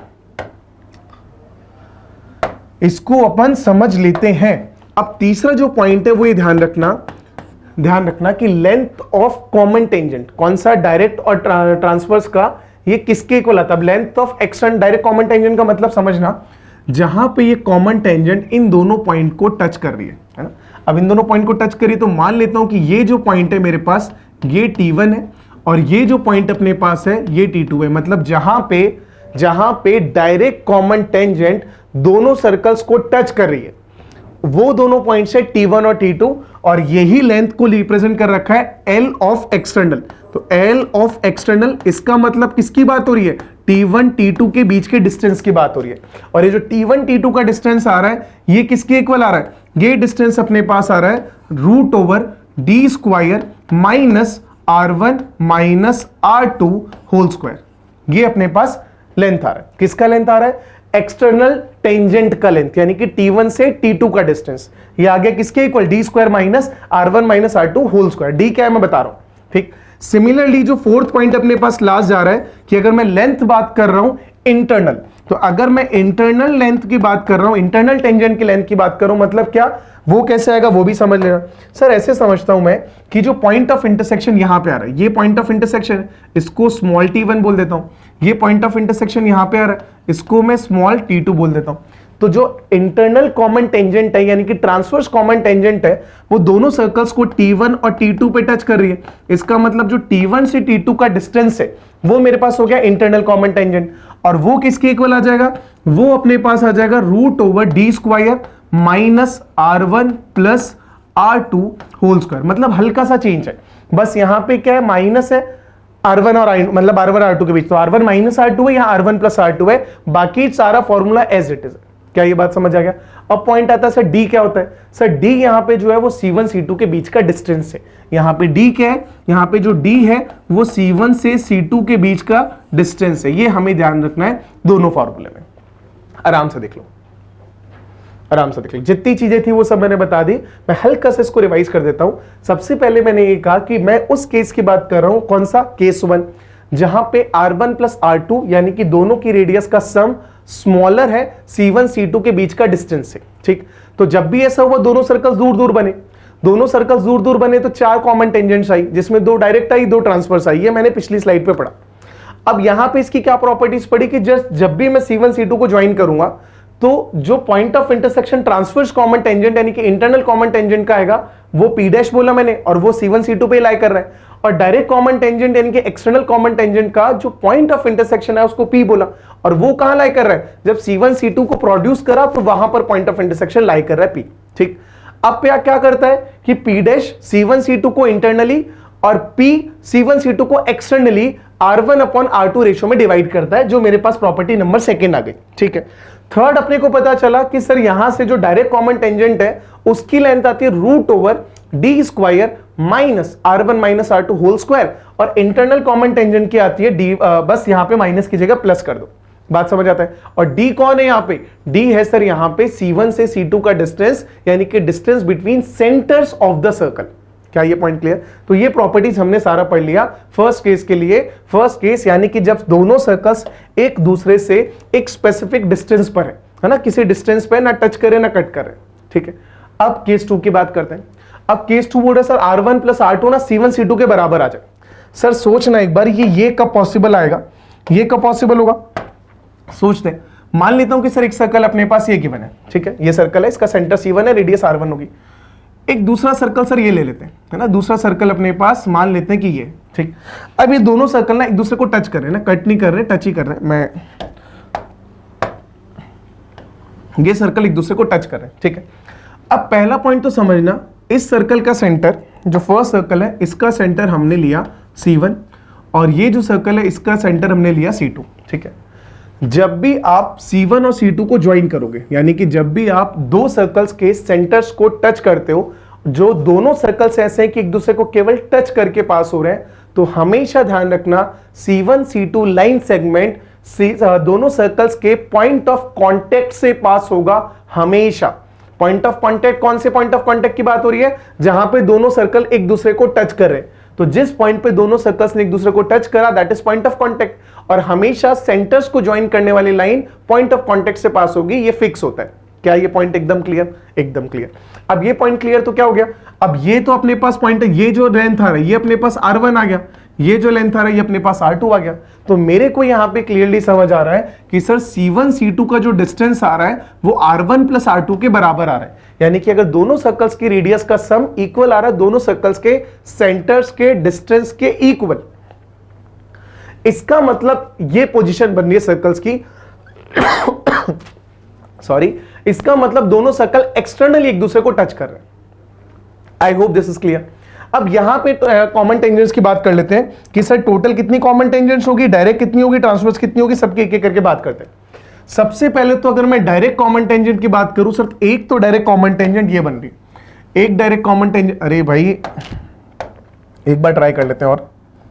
इसको अपन समझ लेते हैं। अब तीसरा जो पॉइंट है वो ये ध्यान रखना कि लेंथ ऑफ कॉमन टेंजेंट, कौन सा, डायरेक्ट और ट्रांसवर्स का, ये किसके इक्वल आता है। Length of external direct common tangent का मतलब समझना, जहां पे ये कॉमन टेंजेंट इन दोनों पॉइंट को टच कर रही है ना। अब इन दोनों पॉइंट को टच करिए तो मान लेता हूं कि ये जो पॉइंट है मेरे पास ये T1 है और ये जो पॉइंट अपने पास है ये T2 है। मतलब जहां पे डायरेक्ट कॉमन टेंजेंट दोनों सर्कल्स को टच कर रही है वो दोनों पॉइंट्स है T1 और T2 और यही लेंथ को रिप्रेजेंट कर रखा है L ऑफ एक्सटर्नल। तो L ऑफ एक्सटर्नल इसका मतलब किसकी बात हो रही है? T1 T2 के बीच के डिस्टेंस की बात हो रही है। और ये जो T1 T2 का डिस्टेंस आ रहा है ये किसके इक्वल आ रहा है? ये डिस्टेंस अपने पास आ रहा है √d² minus R1 minus R2 whole square. ये अपने पास लेंथ आ रहा है। किसका लेंथ आ रहा है? एक्सटर्नल टेंजेंट का लेंथ, यानी कि T1 से T2 का डिस्टेंस। ये आ गया किसके equal? d² minus R1 minus R2 whole square. D क्या है मैं बता रहा हूं, ठीक। सिमिलरली जो फोर्थ पॉइंट अपने पास लास्ट जा रहा है कि अगर मैं लेंथ बात कर रहा हूं इंटरनल, तो अगर मैं इंटरनल लेंथ की बात कर रहा हूं, इंटरनल टेंजेंट की लेंथ की बात कर रहा हूं, मतलब क्या वो कैसे आएगा वो भी समझ लेना। सर ऐसे समझता हूं मैं कि जो पॉइंट ऑफ इंटरसेक्शन यहां पे आ रहा है, ये पॉइंट ऑफ इंटरसेक्शन है, इसको स्मॉल t1 बोल देता हूं। ये पॉइंट ऑफ इंटरसेक्शन यहां पे आ रहा है, इसको मैं स्मॉल t2 बोल देता हूं। तो जो इंटरनल कॉमन टेंजेंट है यानी कि ट्रांसवर्स कॉमन टेंजेंट है वो दोनों सर्कल्स को T1 और T2 पे टच कर रही है। इसका मतलब जो T1 से T2 का डिस्टेंस है वो मेरे पास हो गया इंटरनल कॉमन टेंजेंट। और वो किसके इक्वल आ जाएगा? वो अपने पास आ जाएगा √d² minus R1 plus R2 whole square. मतलब हल्का सा चेंज है, बस यहां पे क्या है माइनस है R1 और मतलब R1 और R2 के बीच, तो R1 माइनस R2 है, यहाँ R1 प्लस R2 है, बाकी सारा फॉर्मूला एज इट इज। क्या ये बात समझ आ गया? अब पॉइंट आता है सर D क्या होता है? सर D यहाँ पे जो है वो C1 C2 के बीच का डिस्टेंस है। यहाँ पे D क्या है? यहाँ पे जो D है वो C1 से C2 के बीच का डिस्टेंस है। ये हमें ध्यान रखना है दोनों फॉर्मूले में। आराम से देख लो, आराम से देख लो। जितनी चीजें थी वो सब मैंने बता दी। मैं हल्का से इसको रिवाइज कर देता हूं। सबसे पहले मैंने ये कहा कि मैं उस केस की बात कर रहा हूं, कौन सा? केस 1, जहां पे R1 प्लस R2 यानी कि दोनों की रेडियस का सम स्मॉलर है C1 C2 के बीच का डिस्टेंस से, ठीक। तो जब भी ऐसा हुआ दोनों सर्कल्स दूर दूर बने, दोनों सर्कल्स दूर दूर बने तो 4 कॉमन टेंजेंट्स आई, जिसमें 2 डायरेक्ट आई, 2 ट्रांसवर्स आई। ये मैंने पिछली स्लाइड पे पढ़ा। अब यहां पे इसकी क्या प्रॉपर्टीज पड़ी कि जब भी मैं C1 C2 को ज्वाइन करूंगा तो जो point of intersection transverse common tangent यानी कि इंटरनल कॉमन टेंजेंट का आएगा वो P' बोला मैंने, और वो C1 C2 पे लाई कर रहा है। और डायरेक्ट कॉमन टेंजेंट यानी कि एक्सटर्नल कॉमन टेंजेंट का जो पॉइंट ऑफ इंटरसेक्शन है उसको P बोला, और वो कहां लाई कर रहा है? जब C1 C2 को प्रोड्यूस करा तो वहां पर पॉइंट ऑफ इंटरसेक्शन लाई कर रहा है P, ठीक। अब क्या करता है कि P' C1 C2 को इंटरनली और P C1 C2 को externally R1 upon R2 ratio में डिवाइड करता है, जो मेरे पास प्रॉपर्टी नंबर 2 आ गई, ठीक है। थर्ड अपने को पता चला कि सर यहां से जो डायरेक्ट कॉमन टेंजेंट है उसकी लेंथ आती है √d² minus R1 minus R2 whole square, और इंटरनल कॉमन टेंजेंट की आती है D, बस यहां पे माइनस की जगह प्लस कर दो, बात समझ आता है। और D कौन है? यहां पे D है सर यहां पे C1 से C2 का डिस्टेंस, यानी कि distance between centres of the circle. क्या ये पॉइंट क्लियर? तो ये प्रॉपर्टीज हमने सारा पढ़ लिया फर्स्ट केस के लिए। फर्स्ट केस यानी कि जब दोनों सर्कल्स एक दूसरे से एक स्पेसिफिक डिस्टेंस पर है ना, किसी डिस्टेंस पे ना टच करे ना कट करे, ठीक है। अब केस 2 की बात करते हैं। अब केस 2 बोल रहे सर R1 प्लस R2 ना C1 C2 के बराबर आ जाए। सर सोचना एक बार, ये कब पॉसिबल आएगा, ये कब पॉसिबल होगा? सोचते हैं। मान लेता हूं कि सर एक सर्कल अपने पास ये गिवन है, ठीक है, ये सर्कल है, इसका सेंटर C1 है, रेडियस R1 होगी। एक दूसरा सर्कल सर ये ले लेते हैं, है ना, दूसरा सर्कल अपने पास मान लेते हैं कि ये, ठीक। अब ये दोनों सर्कल ना एक दूसरे को टच कर रहे हैं ना, कट नहीं कर रहे, टच ही कर रहे हैं। मैं ये सर्कल एक दूसरे को टच कर रहे हैं, ठीक है। अब पहला पॉइंट तो समझना, इस सर्कल का सेंटर, जो फर्स्ट सर्कल है इसका सेंटर हमने लिया C1, और ये जो सर्कल है इसका सेंटर हमने लिया C2, ठीक है। जब भी आप C1 और C2 को ज्वाइन करोगे, यानी कि जब भी आप दो सर्कल्स के सेंटर्स को टच करते हो, जो दोनों सर्कल्स ऐसे हैं कि एक दूसरे को केवल टच करके पास हो रहे हैं, तो हमेशा ध्यान रखना C1 C2 लाइन सेगमेंट दोनों सर्कल्स के पॉइंट ऑफ कांटेक्ट से पास होगा हमेशा। पॉइंट ऑफ कांटेक्ट, कौन से पॉइंट ऑफ कांटेक्ट की बात हो रही है? जहां पे दोनों सर्कल एक दूसरे को टच कर रहे हैं, तो जिस पॉइंट पे दोनों सर्कल्स ने एक दूसरे को टच करा that is point of contact. और हमेशा सेंटर्स को ज्वाइन करने वाली लाइन पॉइंट ऑफ कांटेक्ट से पास होगी, ये फिक्स होता है, क्या ये पॉइंट एकदम क्लियर? एकदम क्लियर। अब ये पॉइंट क्लियर तो क्या हो गया, अब ये तो अपने पास पॉइंट है, ये जो लेंथ आ रहा है ये अपने पास r1 आ गया, ये जो लेंथ आ रहा है ये अपने पास r2 आ गया। तो मेरे को यहां पे क्लियरली समझ आ रहा है कि सर c1 c2 का जो डिस्टेंस आ रहा है वो r1 प्लस r2 के बराबर आ रहा है। यानी कि अगर दोनों सर्कल्स की रेडियस का सम इक्वल आ रहा है, दोनों सर्कल्स के सेंटर्स के डिस्टेंस के इक्वल, इसका मतलब ये पोजीशन बन रही है सर्कल्स की सॉरी, इसका मतलब दोनों सर्कल एक्सटर्नली एक दूसरे को टच कर रहे हैं। आई होप दिस इज क्लियर। अब यहां पे कॉमन टेंजेंट्स की बात कर लेते हैं कि सर टोटल कितनी कॉमन टेंजेंट्स होगी, डायरेक्ट कितनी होगी, ट्रांसवर्स कितनी होगी, सबके एक एक करके बात करते हैं। सबसे पहले तो अगर मैं डायरेक्ट कॉमन टेंजेंट की बात करूं सर, एक तो डायरेक्ट कॉमन टेंजेंट ये बन रही, एक डायरेक्ट कॉमन टेंजेंट, अरे भाई एक बार ट्राई कर लेते हैं और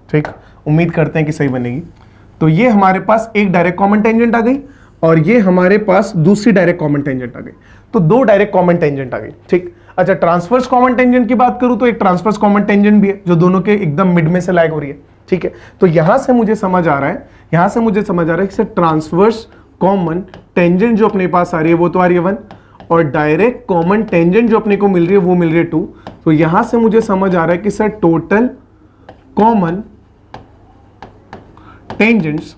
ठीक, उम्मीद करते हैं कि सही बनेगी। तो ये हमारे पास एक डायरेक्ट कॉमन टेंजेंट आ गई और ये हमारे पास दूसरी डायरेक्ट कॉमन टेंजेंट आ गई, तो दो डायरेक्ट कॉमन टेंजेंट आ गई। ठीक, अच्छा ट्रांसवर्स कॉमन टेंजेंट की बात करूं तो एक ट्रांसवर्स कॉमन टेंजेंट भी है जो दोनों के एकदम मिड में से लैग हो रही है। ठीक है, तो यहां से मुझे समझ आ रहा है, यहां से मुझे समझ आ रहा है कि सर ट्रांसवर्स कॉमन टेंजेंट जो अपने पास आ रही है वो तो आ रही है 1, और डायरेक्ट कॉमन टेंजेंट जो अपने को मिल रही है वो मिल रही है 2। तो यहां से मुझे समझ आ रहा है कि सर टोटल कॉमन टेंजेंट्स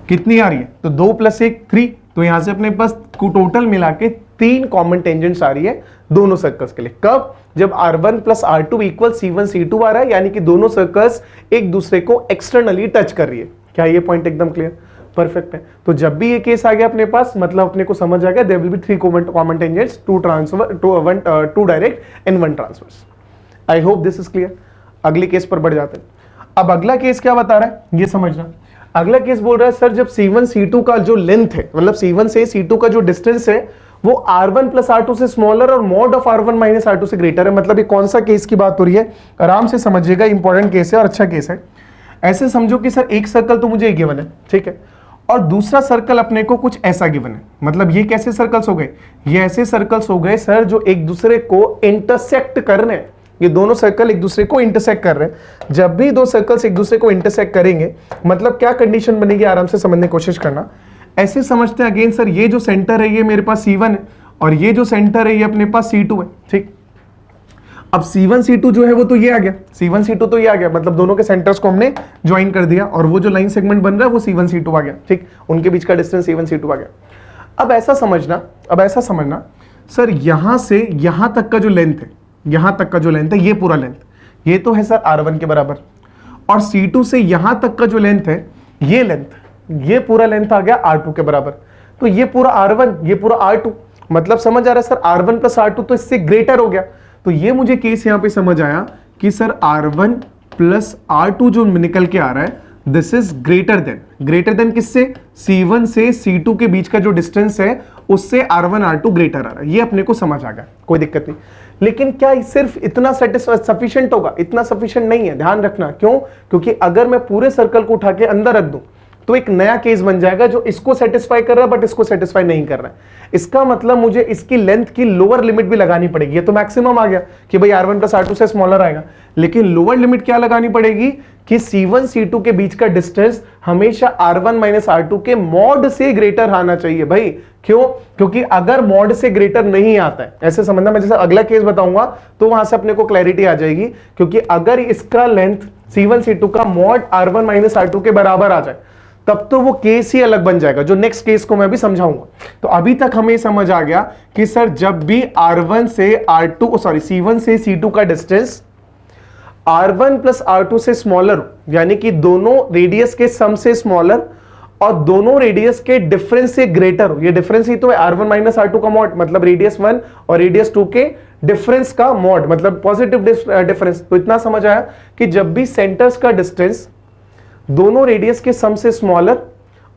कितनी आ रही है, तो 2 + 1 3, तो यहां से अपने पास टोटल मिला के 3 कॉमन टेंजेंट्स आ रही है दोनों सर्कल्स के लिए। कब? जब r1 + r2 = c1 c2 आ रहा है, यानी कि दोनों सर्कल्स एक दूसरे को एक्सटर्नली टच कर रही है। क्या ये पॉइंट एकदम क्लियर? परफेक्ट है। तो जब भी ये केस आ गया अपने पास, मतलब अपने को समझ आ गया there will be 3 common tangents, 2 direct and 1 transverse. I hope this is clear. अगले केस पर बढ़ जाते हैं। अब अगला केस क्या बता रहा है ये समझना। अगला केस बोल रहा है सर जब c1 c2 का जो लेंथ है, मतलब c1 से c2 का जो डिस्टेंस है वो r1 + r2 से स्मॉलर और मॉड ऑफ r1 - r2 से ग्रेटर है। मतलब ये कौन सा केस की बात हो रही है, आराम से समझिएगा, इंपॉर्टेंट केस है और अच्छा केस है। ऐसे समझो कि सर एक सर्कल तो मुझे गिवन है, ठीक है, और दूसरा सर्कल अपने को कुछ ऐसा गिवन है। मतलब ये कैसे सर्कल्स हो गए, ये ऐसे सर्कल्स हो गए सर जो एक दूसरे को इंटरसेक्ट कर रहे हैं। ये दोनों सर्कल एक दूसरे को इंटरसेक्ट कर रहे हैं। जब भी दो सर्कल्स एक दूसरे को इंटरसेक्ट करेंगे, मतलब क्या कंडीशन बनेगी, आराम से समझने की कोशिश करना। ऐसे समझते हैं अगेन सर, ये जो सेंटर है ये मेरे पास c1 है और ये जो सेंटर है ये अपने पास c2 है। ठीक, अब c1 c2 जो है वो तो ये आ गया, c1 c2 तो ये आ गया, मतलब दोनों के सेंटर्स को हमने ज्वाइन कर दिया और वो जो लाइन सेगमेंट बन रहा है वो c1 c2 आ गया। ठीक, उनके बीच का डिस्टेंस c1 c2 आ गया। अब ऐसा समझना सर यहां से यहां तक का जो लेंथ है, यहां तक का जो लेंथ है ये पूरा लेंथ, ये तो है सर r1 के बराबर, और c2 से यहां तक का जो लेंथ है ये लेंथ, ये पूरा लेंथ आ गया r2 के बराबर। तो ये पूरा r1, ये पूरा r2, मतलब समझ आ रहा है सर r1 + r2 तो इससे ग्रेटर हो गया। तो ये मुझे केस यहां पे समझ आया कि सर r1 + r2 जो निकल के आ रहा है दिस इज ग्रेटर देन किससे, c1 से c2 के बीच का जो डिस्टेंस है उससे r1 r2 ग्रेटर आ रहा है। ये अपने को समझ आ गया, कोई दिक्कत नहीं। लेकिन क्या सिर्फ इतना सफिशिएंट होगा? इतना सफिशिएंट नहीं है, ध्यान रखना। क्यों? क्योंकि अगर मैं पूरे सर्कल को उठा के अंदर रख दूं तो एक नया केस बन जाएगा जो इसको सेटिस्फाई कर रहा है बट इसको सेटिस्फाई नहीं कर रहा है। इसका मतलब मुझे इसकी लेंथ की लोअर लिमिट भी लगानी पड़ेगी। ये तो मैक्सिमम आ गया कि भाई r1 + r2 से स्मॉलर आएगा, लेकिन लोअर लिमिट क्या लगानी पड़ेगी कि c1 c2 के बीच का डिस्टेंस हमेशा r1 - r2 के मॉड से ग्रेटर आना चाहिए। भाई क्यों? क्योंकि अगर मॉड से ग्रेटर नहीं आता है, ऐसे समझना, मैं जैसे अगला केस बताऊंगा तो वहां से अपने को क्लैरिटी आ जाएगी। क्योंकि अगर इसका लेंथ c1 c2 का मॉड r1 - r2 के बराबर आ जाए तब तो वो केस ही अलग बन जाएगा, जो नेक्स्ट केस को मैं भी समझाऊंगा। तो अभी तक हमें समझ आ गया कि सर जब भी r1 से r2 सॉरी c1 से c2 का डिस्टेंस r1 + r2 से स्मॉलर, यानी कि दोनों रेडियस के सम से स्मॉलर और दोनों रेडियस के डिफरेंस से ग्रेटर हो। ये डिफरेंस ही तो है r1 - r2 का मॉड, मतलब रेडियस 1 और रेडियस 2 के डिफरेंस का मॉड, मतलब पॉजिटिव डिफरेंस। तो इतना समझ आया कि जब भी सेंटर्स का डिस्टेंस दोनों रेडियस के सम से स्मॉलर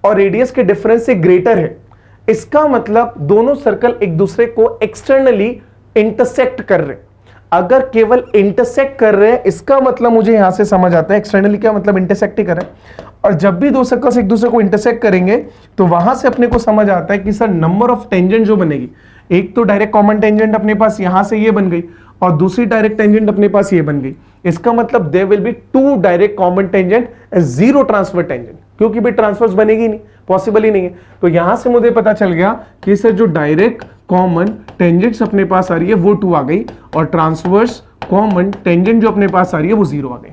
और रेडियस के डिफरेंस से ग्रेटर है, इसका मतलब दोनों सर्कल एक दूसरे को एक्सटर्नली इंटरसेक्ट कर रहे हैं। अगर केवल इंटरसेक्ट कर रहे हैं इसका मतलब मुझे यहां से समझ आता है एक्सटर्नली क्या मतलब, इंटरसेक्ट ही कर रहे हैं। और जब भी दो सर्कल्स एक दूसरे को इंटरसेक्ट करेंगे तो वहां से अपने को समझ आता है कि सर नंबर ऑफ टेंजेंट जो बनेगी, एक तो डायरेक्ट कॉमन टेंजेंट अपने पास यहां से ये बन गई और दूसरी डायरेक्ट टेंजेंट अपने पास ये बन गई। इसका मतलब there will be 2 direct common tangent and 0 transfer tangent. क्योंकि भी ट्रांसवर्स बनेगी नहीं, पॉसिबल ही नहीं है। तो यहां से मुझे पता चल गया कि सर जो डायरेक्ट कॉमन टेंजेंट्स अपने पास आ रही है वो 2 आ गई, और ट्रांसवर्स कॉमन टेंजेंट जो अपने पास आ रही है वो 0 आ गई।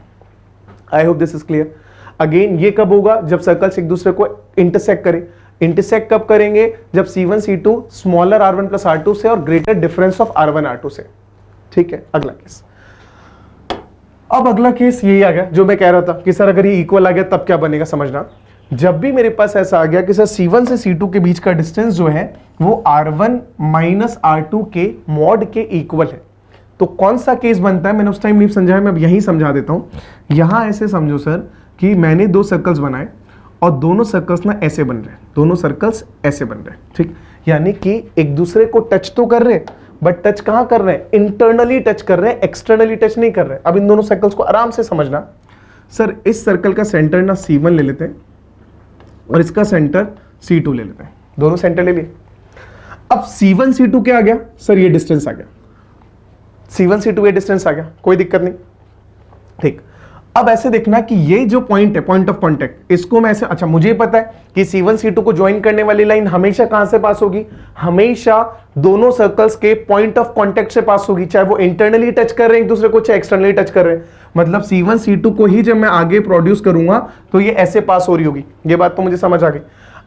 आई hope this is clear. Again ये कब होगा, जब सर्कल्स एक दूसरे को इंटरसेक्ट करें। इंटरसेक्ट कब करेंगे, जब C1 C2 smaller R1 plus R2 से और greater difference of R1 R2 से। ठीक है, अगला केस। अब अगला केस यही आ गया जो मैं कह रहा था कि सर अगर ये इक्वल आ गया तब क्या बनेगा, समझना। जब भी मेरे पास ऐसा आ गया कि सर C1 से C2 के बीच का डिस्टेंस जो है वो R1 माइनस R2 के मॉड के इक्वल है, तो कौन सा केस बनता है, मैंने उस टाइम नहीं समझाया, मैं अब यही समझा देता हूं। यहां ऐसे समझो सर कि मैंने 2 सर्कल्स बनाए और दोनों सर्कल्स ना ऐसे बन रहे हैं, दोनों सर्कल्स ऐसे बन रहे हैं। ठीक, यानी कि एक दूसरे को टच तो कर रहे हैं, बट टच कहां कर रहे हैं, इंटरनली टच कर रहे हैं, एक्सटर्नली टच नहीं कर रहे हैं। अब इन दोनों सर्कल्स को आराम से समझना। सर इस सर्कल का सेंटर ना C1 ले लेते हैं और इसका सेंटर C2 ले लेते हैं, दोनों सेंटर ले लिए। अब C1 C2 क्या आ गया, सर ये डिस्टेंस आ गया, C1 C2 ये डिस्टेंस आ गया, कोई दिक्कत नहीं। ठीक, अब ऐसे देखना कि ये जो पॉइंट है, पॉइंट ऑफ कांटेक्ट, इसको मैं ऐसे, अच्छा मुझे पता है कि C1 C2 को ज्वाइन करने वाली लाइन हमेशा कहां से पास होगी, हमेशा दोनों सर्कल्स के पॉइंट ऑफ कांटेक्ट से पास होगी, चाहे वो इंटरनली टच कर रहे हैं एक दूसरे को, चाहे एक्सटर्नली टच कर रहे हैं। मतलब C1 C2 को ही जब मैं आगे प्रोड्यूस करूंगा तो ये ऐसे पास हो रही होगी। ये बात तो मुझे समझ आ गई।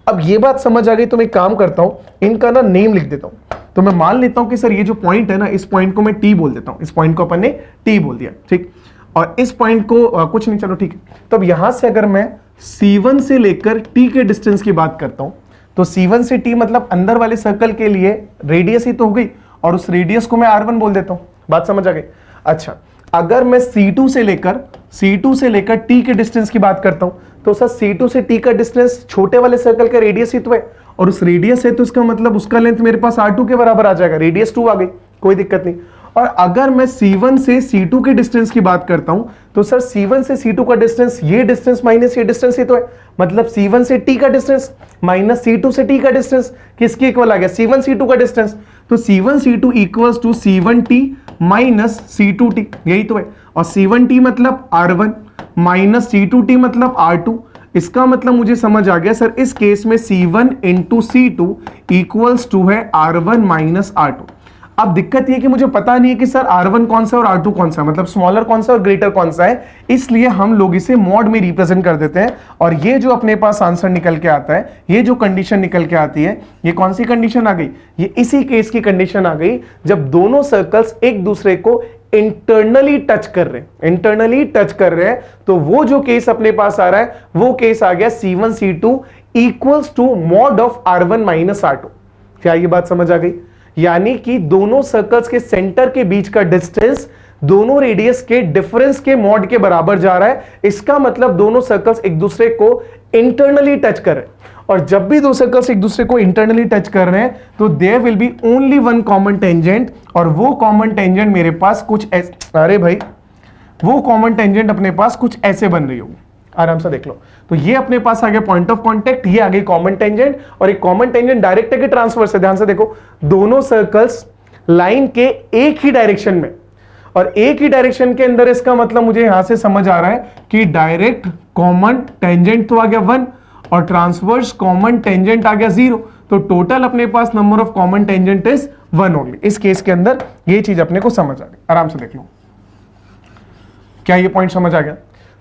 अब ये बात समझ आ गई तो मैं एक काम करता हूं, इनका ना नेम लिख देता हूं। तो मैं मान लेता हूं कि सर ये जो पॉइंट है ना, इस पॉइंट को मैं T बोल देता हूं, इस पॉइंट को अपन ने T बोल दिया। ठीक, और इस पॉइंट को कुछ नहीं, चलो ठीक है। तो अब यहां से अगर मैं C1 से लेकर T के डिस्टेंस की बात करता हूं, तो C1 से T मतलब अंदर वाले सर्कल के लिए रेडियस ही तो हो गई, और उस रेडियस को मैं R1 बोल देता हूं। बात समझ आ गई। अच्छा, अगर मैं C2 से लेकर T के डिस्टेंस की बात करता हूं, तो सर C2 से T का डिस्टेंस छोटे वाले सर्कल का रेडियस ही तो है, और उस रेडियस है तो इसका मतलब उसका लेंथ मेरे पास R2 के बराबर आ जाएगा, रेडियस 2 आ गई, कोई दिक्कत नहीं। और अगर मैं C1 से C2 के डिस्टेंस की बात करता हूं, तो सर C1 से C2 का डिस्टेंस ये डिस्टेंस माइनस ये डिस्टेंस ही तो है, मतलब C1 से T का डिस्टेंस माइनस C2 से T का डिस्टेंस किसके इक्वल आ गया, C1 C2 का डिस्टेंस। तो C1 C2 equals to C1 T minus C2 T, यही तो है। और C1 T मतलब R1 माइनस C2 T मतलब R2। इसका मतलब मुझे समझ आ गया सर, इस केस में C1 into C2 equals to है R1 माइनस R2। अब दिक्कत ये कि मुझे पता नहीं है कि सर R1 कौन सा और R2 कौन सा, मतलब स्मॉलर कौन सा और ग्रेटर कौन सा है, इसलिए हम लोग इसे मॉड में रिप्रेजेंट कर देते हैं। और ये जो अपने पास आंसर निकल के आता है, ये जो कंडीशन निकल के आती है, ये कौन सी कंडीशन आ गई, ये इसी केस की कंडीशन आ गई जब दोनों सर्कल्स एक दूसरे को इंटरनली टच कर रहे हैं। तो वो जो केस अपने पास आ रहा है वो केस आ गया C1 C2 equals to mod of R1 minus R2। क्या ये बात समझ आ गई? यानी कि दोनों सर्कल्स के सेंटर के बीच का डिस्टेंस दोनों रेडियस के डिफरेंस के मॉड के बराबर जा रहा है। इसका मतलब दोनों सर्कल्स एक दूसरे को इंटरनली टच कर रहे हैं, और जब भी दो सर्कल्स एक दूसरे को इंटरनली टच कर रहे हैं तो there will be only one common tangent, और वो कॉमन टेंजेंट मेरे पास कुछ ऐसे, अरे भाई वो कॉमन टेंजेंट अपने पास कुछ ऐसे बन रही होगी, आराम से देख लो। तो ये अपने पास आ गया पॉइंट ऑफ कांटेक्ट, ये आ गई कॉमन टेंजेंट, और एक कॉमन टेंजेंट डायरेक्ट है कि ट्रांसवर्स है, ध्यान से देखो, दोनों सर्कल्स लाइन के एक ही डायरेक्शन में, और एक ही डायरेक्शन के अंदर, इसका मतलब मुझे यहां से समझ आ रहा है कि डायरेक्ट कॉमन टेंजेंट तो आ गया 1 और ट्रांसवर्स कॉमन टेंजेंट आ गया 0, तो टोटल अपने पास number of common tangent is 1 only. इस केस के अंदर ये चीज अपने को समझ आ गई, आराम से देख लो। क्या ये पॉइंट समझ आ गया?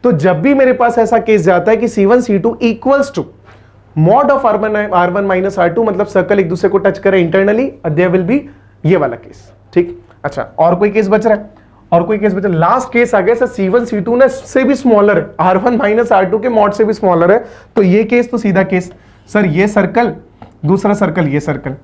तो जब भी मेरे पास ऐसा केस जाता है कि C1 C2 equals to mod of R1 minus R2, मतलब सर्कल एक दूसरे को टच करे इंटरनली, देयर विल बी ये वाला केस। ठीक, अच्छा और कोई केस बच रहा है? और कोई केस बचा? लास्ट केस आ गया सर C1 C2 ने से भी स्मॉलर है, R1 माइनस R2 के मॉड से भी स्मॉलर है, तो ये केस तो सीधा केस, सर ये सर्कल दूसरा सर्कल ये सर्कल,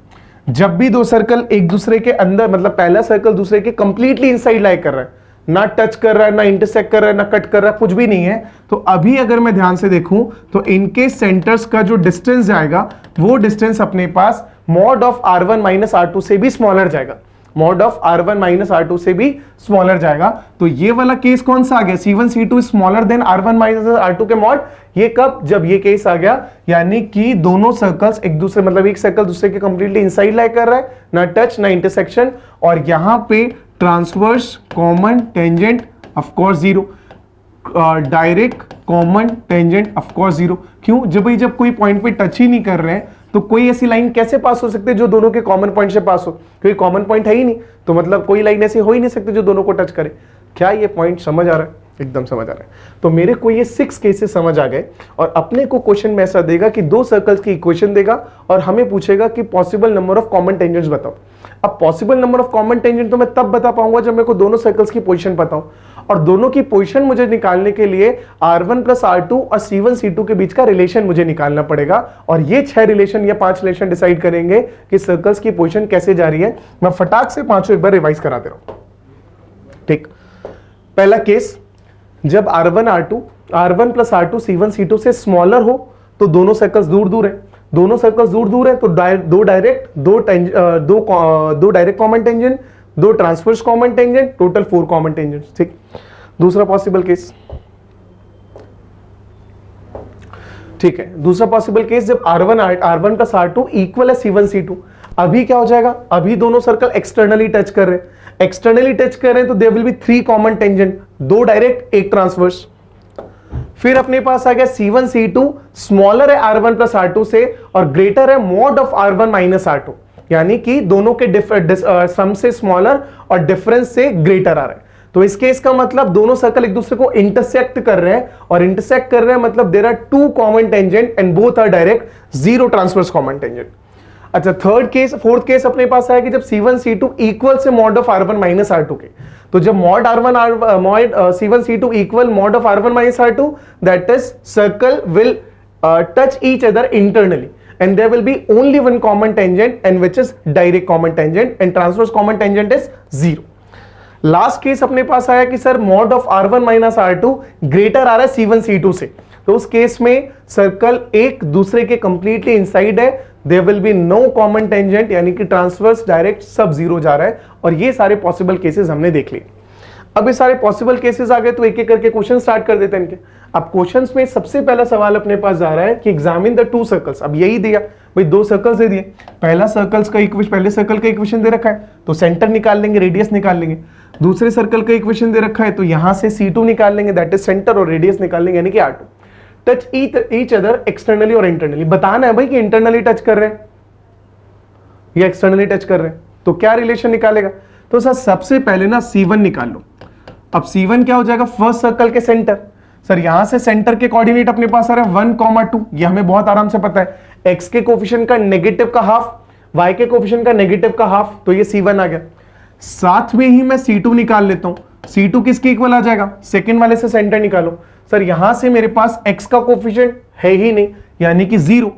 जब भी दो सर्कल एक दूसरे के अंदर, मतलब पहला सर्कल दूसरे के कंप्लीटली इनसाइड लाई कर रहा है, ना टच कर रहा है, ना इंटरसेक्ट कर रहा है, ना कट कर रहा है, कुछ भी नहीं है, तो अभी अगर मैं ध्यान से देखूं तो इनके सेंटर्स का जो डिस्टेंस जाएगा वो डिस्टेंस अपने पास mod of R1 minus R2 से भी स्मॉलर जाएगा, mod of R1 minus R2 से भी स्मॉलर जाएगा। तो ये वाला केस कौन सा आ गया? C1 C2 smaller than R1 minus R2 के मॉड। ये कब? जब ये केस आ गया, यानी कि दोनों सर्कल्स एक दूसरे, मतलब एक सर्कल दूसरे के कंप्लीटली इनसाइड लाई कर रहा है, ना टच ना इंटरसेक्शन, और यहां पे transverse common tangent of course 0। Direct common tangent of course zero. क्यों? जब कोई पॉइंट पे टच ही नहीं कर रहे हैं तो कोई ऐसी लाइन कैसे पास हो सकती है जो दोनों के कॉमन पॉइंट से पास हो? क्योंकि कॉमन पॉइंट है ही नहीं, तो मतलब कोई लाइन ऐसी हो ही नहीं सकती जो दोनों को टच करे। क्या ये पॉइंट समझ आ रहा है? एकदम समझ आ रहा है। तो मेरे को ये 6 केसेस समझ आ गए और अपने को क्वेश्चन में ऐसा देगा कि 2 सर्कल्स की इक्वेशन देगा और हमें पूछेगा कि possible number of common tangents बताओ। अब possible number of common tangent तो मैं तब बता पाऊंगा जब मेरे को दोनों सर्कल्स की पोजीशन पता हो, और दोनों की पोजीशन मुझे निकालने के लिए R1 प्लस R2 और C1 C2 के बीच का रिलेशन मुझे निकालना पड़ेगा, और ये 6 रिलेशन या 5 रिलेशन डिसाइड करेंगे कि सर्कल्स की पोजीशन कैसे जा रही है। मैं फटाक से 5 एक बार रिवाइज करा दे रहा हूं। ठीक, पहला केस, जब R1 plus R2 C1 C2 से स्मॉलर हो तो दोनों सर्कल्स दूर दूर है। दोनों सर्कल्स दूर दूर है तो दो direct common tangent, 2 transverse common tangent, total 4 common tangent. ठीक, दूसरा पॉसिबल केस, ठीक है, दूसरा पॉसिबल केस जब R1 प्लस R2 इक्वल है C1 C2। अभी क्या हो जाएगा? अभी दोनों सर्कल एक्सटर्नली टच कर रहे हैं, एक्सटर्नली टच कर रहे हैं तो there will be 3 common tangent, 2 direct 1 transverse. फिर अपने पास आ गया C1 C2 स्मॉलर है R1 प्लस R2 से और ग्रेटर है mod of R1 minus R2, यानी कि दोनों के सम से स्मॉलर और डिफरेंस से ग्रेटर आ रहा है। तो इस केस का मतलब दोनों सर्कल एक दूसरे को इंटरसेक्ट कर रहे हैं, और इंटरसेक्ट कर रहे हैं मतलब there are 2 common tangent and both are direct, 0 transverse common tangent. अच्छा, फोर्थ केस अपने पास आया कि जब C1 C2 इक्वल से mod of R1 minus R2 के, तो जब mod C1 C2 equal mod of R1 minus R2, that is circle will touch each other internally and there will be only one common tangent and which is direct common tangent and transverse common tangent is 0. Last case अपने पास आया कि sir mod of R1 minus R2 greater आ रहा है C1 C2 से, तो उस केस में सर्कल एक दूसरे के कंप्लीटली इनसाइड है, there will be no common tangent, यानी कि ट्रांसवर्स डायरेक्ट सब 0 जा रहा है। और ये सारे पॉसिबल केसेस हमने देख लिए। अब ये सारे पॉसिबल केसेस आ गए तो एक एक करके क्वेश्चन स्टार्ट कर देते हैं इनके। अब क्वेश्चंस में सबसे पहला सवाल अपने पास जा रहा है कि एग्जामिन द 2 सर्कल्स। अब यही दिया भाई, 2 सर्कल्स दे दिए, पहले सर्कल का इक्वेशन दे रखा है तो सेंटर निकाल लेंगे, रेडियस निकाल लेंगे। दूसरे सर्कल का इक्वेशन दे रखा है तो यहां से C2 निकाल लेंगे, दैट इज सेंटर, और रेडियस निकाल लेंगे यानी कि R2। Touch each other externally और इंटरनली। बताना है भाई कि इंटरनली टच कर रहे हैं या एक्सटर्नली टच कर रहे हैं, तो क्या रिलेशन निकालेगा? तो सर सबसे पहले ना C1 निकाल लो। अब C1 क्या हो जाएगा? फर्स्ट सर्कल के सेंटर। सर यहां से सेंटर के कोऑर्डिनेट अपने पास आ रहा है 1, 2, ये हमें बहुत आराम से पता है। x के कोफिशिएंट का नेगेटिव का हाफ, y के कोफिशिएंट का नेगेटिव का हाफ, तो ये C1 आ गया। साथ में ही मैं C2 निकाल लेता हूं। C2 किसके इक्वल आ जाएगा? सेकंड वाले से सेंटर निकालो। सर यहां से मेरे पास x का कोफिशिएंट है ही नहीं, यानी कि 0।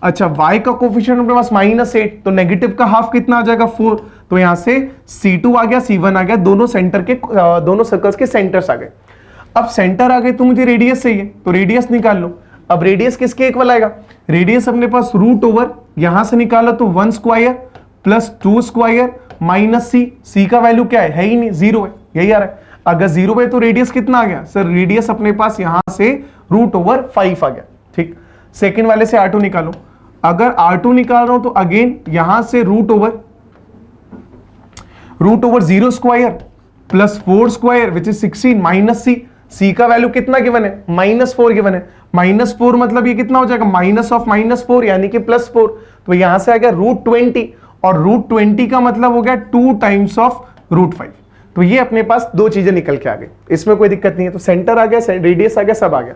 अच्छा, y का कोफिशिएंट अपने पास -8, तो नेगेटिव का हाफ कितना आ जाएगा? 4। तो यहां से C2 आ गया, C1 आ गया, दोनों सर्कल्स के सेंटर्स आ गए। अब सेंटर आ गए तो मुझे रेडियस चाहिए, तो रेडियस निकाल लो। अब रेडियस किसके इक्वल आएगा? रेडियस अपने पास रूट ओवर, यहां से निकाला तो 1 square plus 2 square minus c का वैल्यू क्या है ही नहीं, 0 है, यही आ रहा है। अगर 0 है तो रेडियस कितना आ गया? सर रेडियस अपने पास यहां से रूट ओवर 5 आ गया। ठीक, सेकंड वाले से R2 निकालो। अगर R2 निकाल रहा हूं तो अगेन यहां से root over 0 square plus 4 square which is 16 minus c का वैल्यू कितना गिवन है? -4 गिवन है। -4 मतलब ये कितना हो जाएगा? माइनस ऑफ -4 यानी कि +4। तो यहां से आ गया √20, और √20 का मतलब हो गया 2 टाइम्स ऑफ √5। तो ये अपने पास 2 चीजें निकल के आ गई, इसमें कोई दिक्कत नहीं है। तो सेंटर आ गया, रेडियस आ गया, सब आ गया।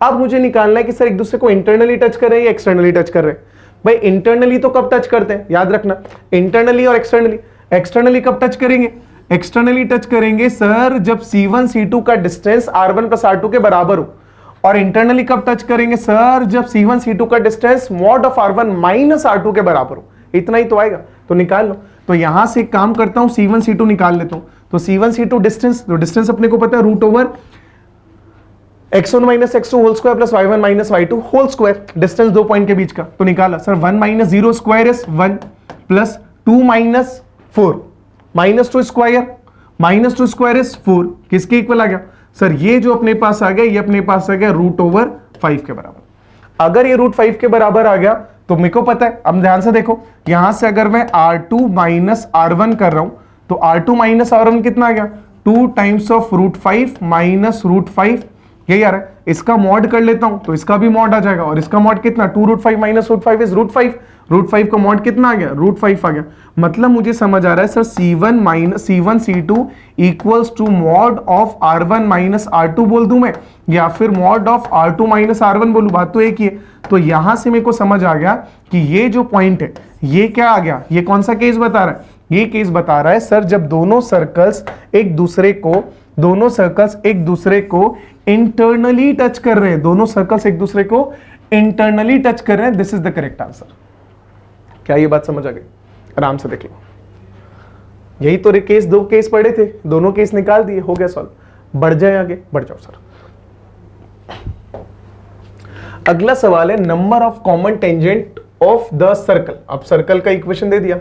अब मुझे निकालना है कि सर एक दूसरे को इंटरनली टच कर रहे हैं या एक्सटर्नली टच कर रहे हैं। भाई इंटरनली तो कब टच करते हैं, याद रखना, इंटरनली और एक्सटर्नली। एक्सटर्नली कब टच करेंगे? एक्सटर्नली टच करेंगे सर जब C1 C2 का डिस्टेंस R1 प्लस R2 के बराबर हो। और इंटरनली कब टच करेंगे? सर जब C1 C2 का distance mod of R1 minus R2 के बराबर हो। इतना ही तो आएगा, तो निकाल लो। तो यहां से एक काम करता हूं, C1 C2 निकाल लेता हूं। तो C1 C2 डिस्टेंस, तो डिस्टेंस अपने को पता है root over x1 minus x2 whole square plus y1 minus y2 whole square, distance 2 point के बीच का। तो निकाला sir 1 minus 0 square is 1 plus 2 minus 4 -2 square is 4, किसके इक्वल आ गया? सर ये जो अपने पास आ गया, ये अपने पास आ गया रूट ओवर 5 के बराबर। अगर ये √5 के बराबर आ गया तो मेरे को पता है, अब ध्यान से देखो, यहां से अगर मैं R2 माइनस R1 कर रहा हूं तो R2 माइनस R1 कितना आ गया? 2 टाइम्स ऑफ √5 माइनस √5 यही आ रहा है। इसका मॉड कर लेता हूं तो इसका भी मॉड आ जाएगा, और इसका मॉड कितना 2√5 माइनस √5 इज √5। √5 का मॉड कितना आ गया, √5 आ गया। मतलब मुझे समझ आ रहा है sir C1 C2 equals to mod of R1 minus R2 बोल दूं मैं, या फिर mod of R2 minus R1 बोलूं, बात तो एक ही है। तो यहां से मेरे को समझ आ गया कि ये जो पॉइंट है ये क्या आ गया, ये कौन सा केस बता रहा है, ये केस बता रहा है सर जब दोनों सर्कल्स एक दूसरे को इंटरनली टच कर रहे हैं, दोनों सर्कल्स एक दूसरे को इंटरनली टच कर रहे हैं, this is the correct answer. क्या ये बात समझ आ गई? आराम से देख लो, यही तो केस, दो केस पड़े थे, दोनों केस निकाल दिए, हो गया सॉल्व। बढ़ जाए आगे, बढ़ जाओ सर। अगला सवाल है number of common tangent of the circle. अब सर्कल का इक्वेशन दे दिया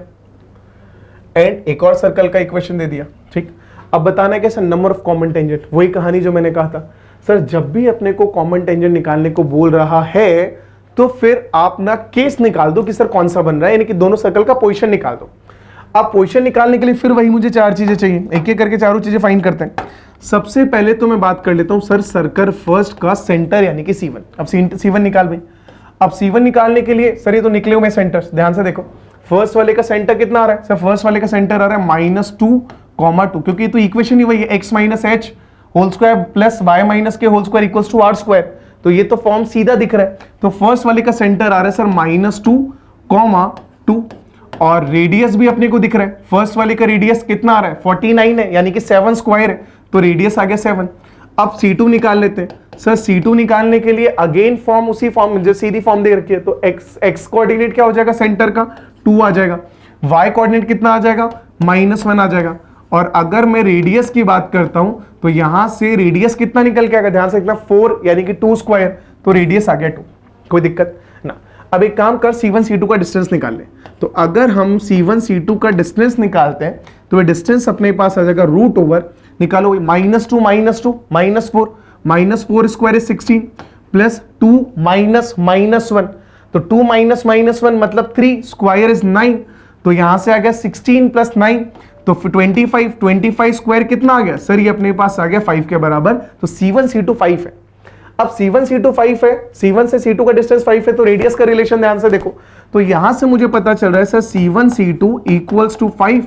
एंड एक और सर्कल का इक्वेशन दे दिया, ठीक। अब बताना है कैसे नंबर ऑफ कॉमन टेंजेंट, वही कहानी जो मैंने कहा था सर, जब भी अपने को कॉमन टेंजेंट निकालने को बोल रहा है तो फिर आप ना केस निकाल दो कि सर कौन सा बन रहा है, यानी कि दोनों सर्कल का पोजीशन निकाल दो। अब पोजीशन निकालने के लिए फिर वही मुझे चार चीजें चाहिए, एक एक करके चारों चीजें फाइंड करते हैं। सबसे पहले तो मैं बात कर लेता हूं सर सर्कल फर्स्ट का सेंटर यानी कि C1। अब C1 निकाल भाई। अब C1 निकालने के लिए सर ये तो निकले हुए सेंटर्स, ध्यान से देखो। फर्स्ट वाले का सेंटर कितना आ रहा है सर, फर्स्ट वाले का सेंटर आ रहा है -2, क्योंकि ये तो इक्वेशन ही वही है, x minus H whole square plus y minus K whole square equals to r²। तो ये तो फॉर्म सीधा दिख रहा है। तो फर्स्ट वाले का सेंटर आ रहा है सर -2, और रेडियस भी अपने को दिख रहा है। फर्स्ट वाले का रेडियस कितना आ रहा है 49 है, यानी कि 7 स्क्वायर है, तो रेडियस आ गया 7। अब C2 निकाल लेते हैं सर। C2 निकालने के लिए अगेन फॉर्म उसी फॉर्म जो सीधी फॉर्म दे रखी है, तो x कोऑर्डिनेट क्या हो जाएगा सेंटर का 2 आ जाएगा, y कोऑर्डिनेट कितना आ जाएगा -1 आ जाएगा। और अगर मैं रेडियस की बात करता हूं तो यहां से रेडियस कितना निकल के आएगा, ध्यान से, इतना 4 यानी कि 2 स्क्वायर, तो रेडियस आ गया 2, कोई दिक्कत ना। अब एक काम कर, C1 C2 का डिस्टेंस निकाल ले। तो अगर हम C1 C2 का डिस्टेंस निकालते हैं तो वह डिस्टेंस अपने पास आ जाएगा √, निकालो -2 -4, -4 स्क्वायर इज 16 प्लस 2 -1, तो 2 -1 मतलब 3 स्क्वायर इज 9, तो यहां से आ गया 16 प्लस 9 तो 25 स्क्वायर कितना आ गया सर, ये अपने पास आ गया 5 के बराबर। तो C1 C2 5 है। अब C1 C2 5 है, C1 से C2 का डिस्टेंस 5 है, तो रेडियस का रिलेशन ध्यान से देखो। तो यहां से मुझे पता चल रहा है sir C1 C2 equals to 5,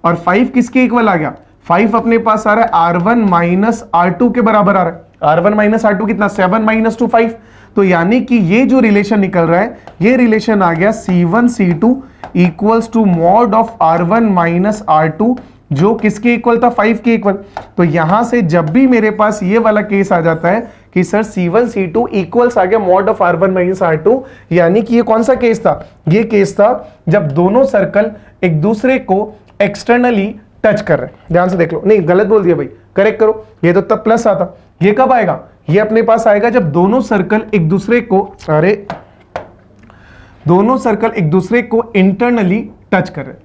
और 5 किसके इक्वल आ गया, 5 अपने पास आ रहा है R1 माइनस R2 के बराबर आ रहा है। R1 माइनस R2 कितना 7 - 2 5, तो यानी कि ये जो रिलेशन निकल रहा है ये रिलेशन आ गया C1 C2 equals to mod of R1 minus R2, जो किसके इक्वल था 5 के इक्वल। तो यहां से जब भी मेरे पास ये वाला केस आ जाता है कि सर C1 C2 इक्वल्स आ गया mod of R1 minus R2, यानी कि ये कौन सा केस था, ये केस था जब दोनों सर्कल एक दूसरे को एक्सटर्नली टच कर रहे हैं। ध्यान से देख लो, नहीं गलत बोल दिया भाई, करेक्ट करो, ये तो तब प्लस आता, ये कब आएगा, ये अपने पास आएगा जब दोनों सर्कल एक दूसरे को इंटरनली टच कर रहे हैं।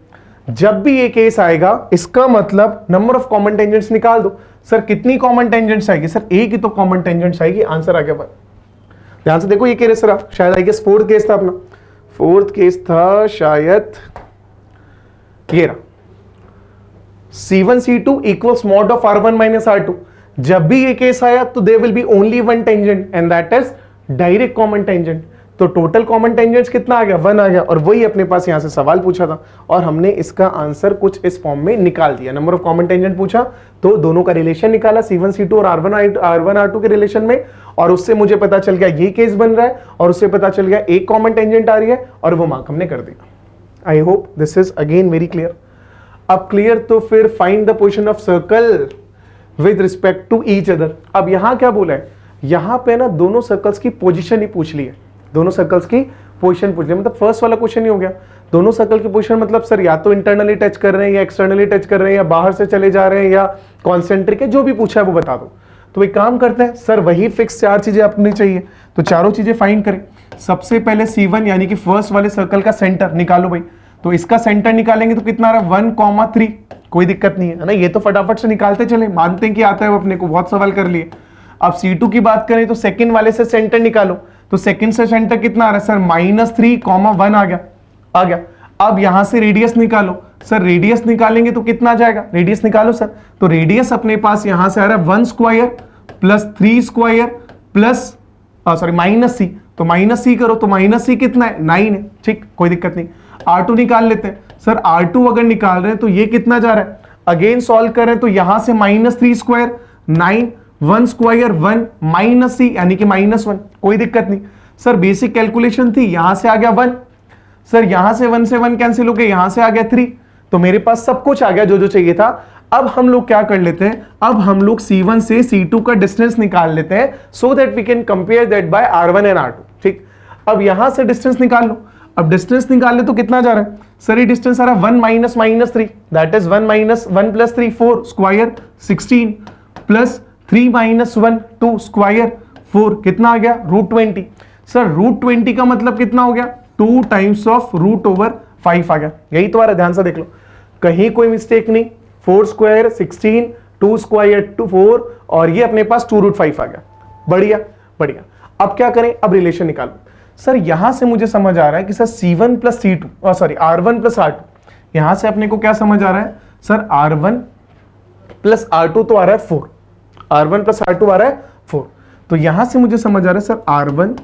जब भी ये केस आएगा इसका मतलब नंबर ऑफ कॉमन टेंजेंट्स निकाल दो। सर कितनी कॉमन टेंजेंट्स आएगी, सर एक ही तो कॉमन टेंजेंट्स आएगी, आंसर आ गया। ध्यान से देखो, ये केस रहा शायद आई गेस फोर्थ केस था अपना, फोर्थ केस था शायद ये रहा, C1 C2 equals mod of R1 minus R2। जब भी ये केस आया तो there will be only one tangent and that is direct common tangent. तो टोटल कॉमन टेंजेंट्स कितना आ गया, 1 आ गया, और वही अपने पास यहां से सवाल पूछा था और हमने इसका आंसर कुछ इस फॉर्म में निकाल दिया। नंबर ऑफ कॉमन टेंजेंट पूछा तो दोनों का रिलेशन निकाला C1 C2 और R1 R2 के रिलेशन में, और उससे मुझे पता चल गया ये केस बन रहा है, और उससे पता चल गया एक कॉमन टेंजेंट आ रही है, और वो मार्क हमने कर दिया। I hope this is again very clear. अब क्लियर तो फिर find the position of circle with respect to each other. अब यहां क्या बोला है, यहां पे ना दोनों सर्कल्स की पोजीशन ही पूछ ली है, दोनों सर्कल्स की पोजीशन पूछ ली, मतलब फर्स्ट वाला क्वेश्चन ही हो गया। दोनों सर्कल की पोजीशन मतलब सर या तो इंटरनली टच कर रहे हैं या एक्सटर्नली टच कर रहे हैं या बाहर से चले जा रहे हैं या कॉन्सेंट्रिक है, जो भी पूछा है वो बता दो। तो एक काम करते हैं सर, वही फिक्स 4 चीजें अपनी चाहिए, तो चारों चीजें फाइंड करें। सबसे पहले C1 यानी कि फर्स्ट वाले सर्कल का सेंटर निकालो भाई। तो इसका सेंटर निकालेंगे तो कितना आ रहा है 1,3, कोई दिक्कत नहीं है ना, ये तो फटाफट से निकालते चले, मानते हैं कि आता है वो, अपने को बहुत सवाल कर लिए। अब C2 की बात करें तो सेकंड वाले से सेंटर निकालो, तो सेकंड से सेंटर कितना आ रहा है सर -3,1 आ गया। अब यहां से रेडियस निकालो, सर रेडियस निकालेंगे तो कितना आ जाएगा, रेडियस निकालो सर। तो रेडियस अपने पास यहां से आ रहा है 1 square plus 3 square plus sorry minus C, तो माइनस सी करो तो माइनस सी कितना है 9 है, ठीक, कोई दिक्कत नहीं। R2 निकाल लेते हैं सर, R2 अगर निकाल रहे हैं तो ये कितना जा रहा है, अगेन सॉल्व कर रहे हैं तो यहां से -3 स्क्वायर 9, 1 स्क्वायर 1 माइनस सी यानी कि -1, कोई दिक्कत नहीं। सर बेसिक कैलकुलेशन थी, यहां से आ गया 1, सर यहां से 1 से 1 कैंसिल हो गया, यहां से आ गया 3, तो मेरे पास सब कुछ आ गया जो जो चाहिए था। अब हम लोग क्या कर लेते हैं, अब हम लोग C1 से C2 का डिस्टेंस निकाल लेते हैं so that we can compare that by R1 and R2, ठीक। अब यहां से डिस्टेंस निकाल लो, अब डिस्टेंस निकाल ले तो कितना जा रहा है सर, ये डिस्टेंस आ रहा है 1 minus -3, that is 1 minus 1 plus 3 4 square 16 plus 3 minus 1 2 square 4, कितना आ गया √20। सर √20 का मतलब कितना हो गया, 2 टाइम्स ऑफ √5 आ गया, यही तुम्हारा, ध्यान से देख लो कहीं कोई मिस्टेक नहीं। 4 स्क्वायर 16, 2 स्क्वायर 4 और ये अपने पास 2√5 आ गया, बढ़िया बढ़िया। अब क्या करें, अब रिलेशन निकालो। सर यहां से मुझे समझ आ रहा है कि sir C1 plus C2 sorry R1 plus R2, यहां से अपने को क्या समझ आ रहा है सर, R1 प्लस R2 तो आ रहा है 4, R1 प्लस R2 आ रहा है 4, तो यहां से मुझे समझ आ रहा है सर R1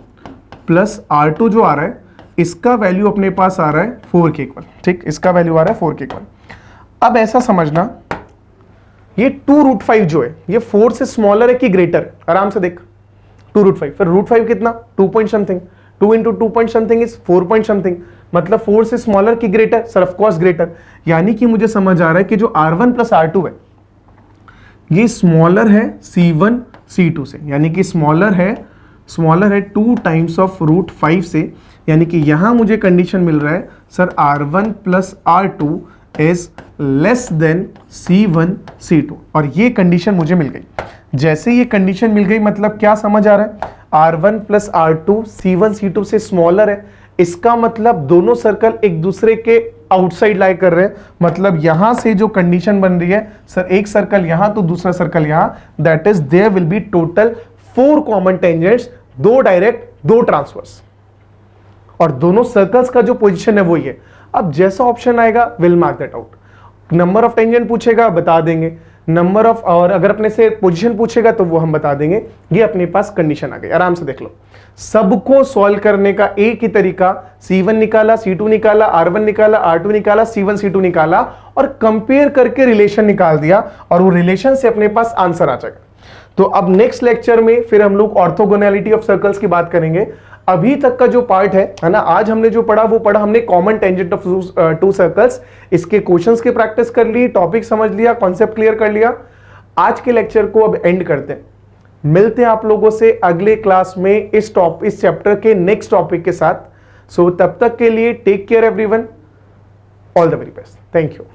प्लस R2 जो आ रहा है इसका वैल्यू अपने पास आ रहा है 4 के इक्वल, ठीक, इसका वैल्यू आ रहा है 4 के इक्वल। अब ऐसा समझना ये 2√5 जो है ये 4 से स्मॉलर है कि ग्रेटर, आराम से देख 2√5, फिर √5 कितना 2 point something, 2 into 2 point something is 4 point something, मतलब 4 से स्मॉलर की greater, sir of course greater, यानी कि मुझे समझ आ रहा है कि जो R1 प्लस R2 है ये स्मॉलर है C1 C2 से, यानी कि स्मॉलर है 2 टाइम्स ऑफ √5 से, यानी कि यहां मुझे कंडीशन मिल रहा है sir R1 plus R2 is less than C1 C2, और ये कंडीशन मुझे मिल गई। जैसे ये कंडीशन मिल गई मतलब क्या समझ आ रहा है, R1 plus R2 C1 C2 से स्मॉलर है, इसका मतलब दोनों सर्कल एक दूसरे के आउटसाइड लाई कर रहे हैं, मतलब यहां से जो कंडीशन बन रही है सर, एक सर्कल यहां तो दूसरा सर्कल यहां, that is there will be total 4 common tangents, 2 direct 2 transverse, और दोनों सर्कल्स का जो पोजीशन है वो ये। अब जैसा ऑप्शन आएगा will mark that out, number of tangent पूछेगा बता देंगे, नंबर ऑफ, और अगर अपने से पोजीशन पूछेगा तो वो हम बता देंगे। ये अपने पास कंडीशन आ गई, आराम से देख लो। सबको सॉल्व करने का एक ही तरीका, C1 निकाला, C2 निकाला, R1 निकाला, R2 निकाला, C1 C2 निकाला और कंपेयर करके रिलेशन निकाल दिया, और वो रिलेशन से अपने पास आंसर आ जाएगा। तो अब नेक्स्ट लेक्चर में फिर हम लोग ऑर्थोगोनैलिटी ऑफ सर्कल्स की बात करेंगे। अभी तक का जो पार्ट है ना, आज हमने जो पढ़ा वो पढ़ा हमने कॉमन टेंजेंट ऑफ 2 सर्कल्स, इसके क्वेश्चंस की प्रैक्टिस कर ली, टॉपिक समझ लिया, कॉन्सेप्ट क्लियर कर लिया। आज के लेक्चर को अब एंड करते हैं, मिलते हैं आप लोगों से अगले क्लास में इस चैप्टर के नेक्स्ट टॉपिक के साथ। सो तब तक के लिए take care everyone, all the very best, thank you.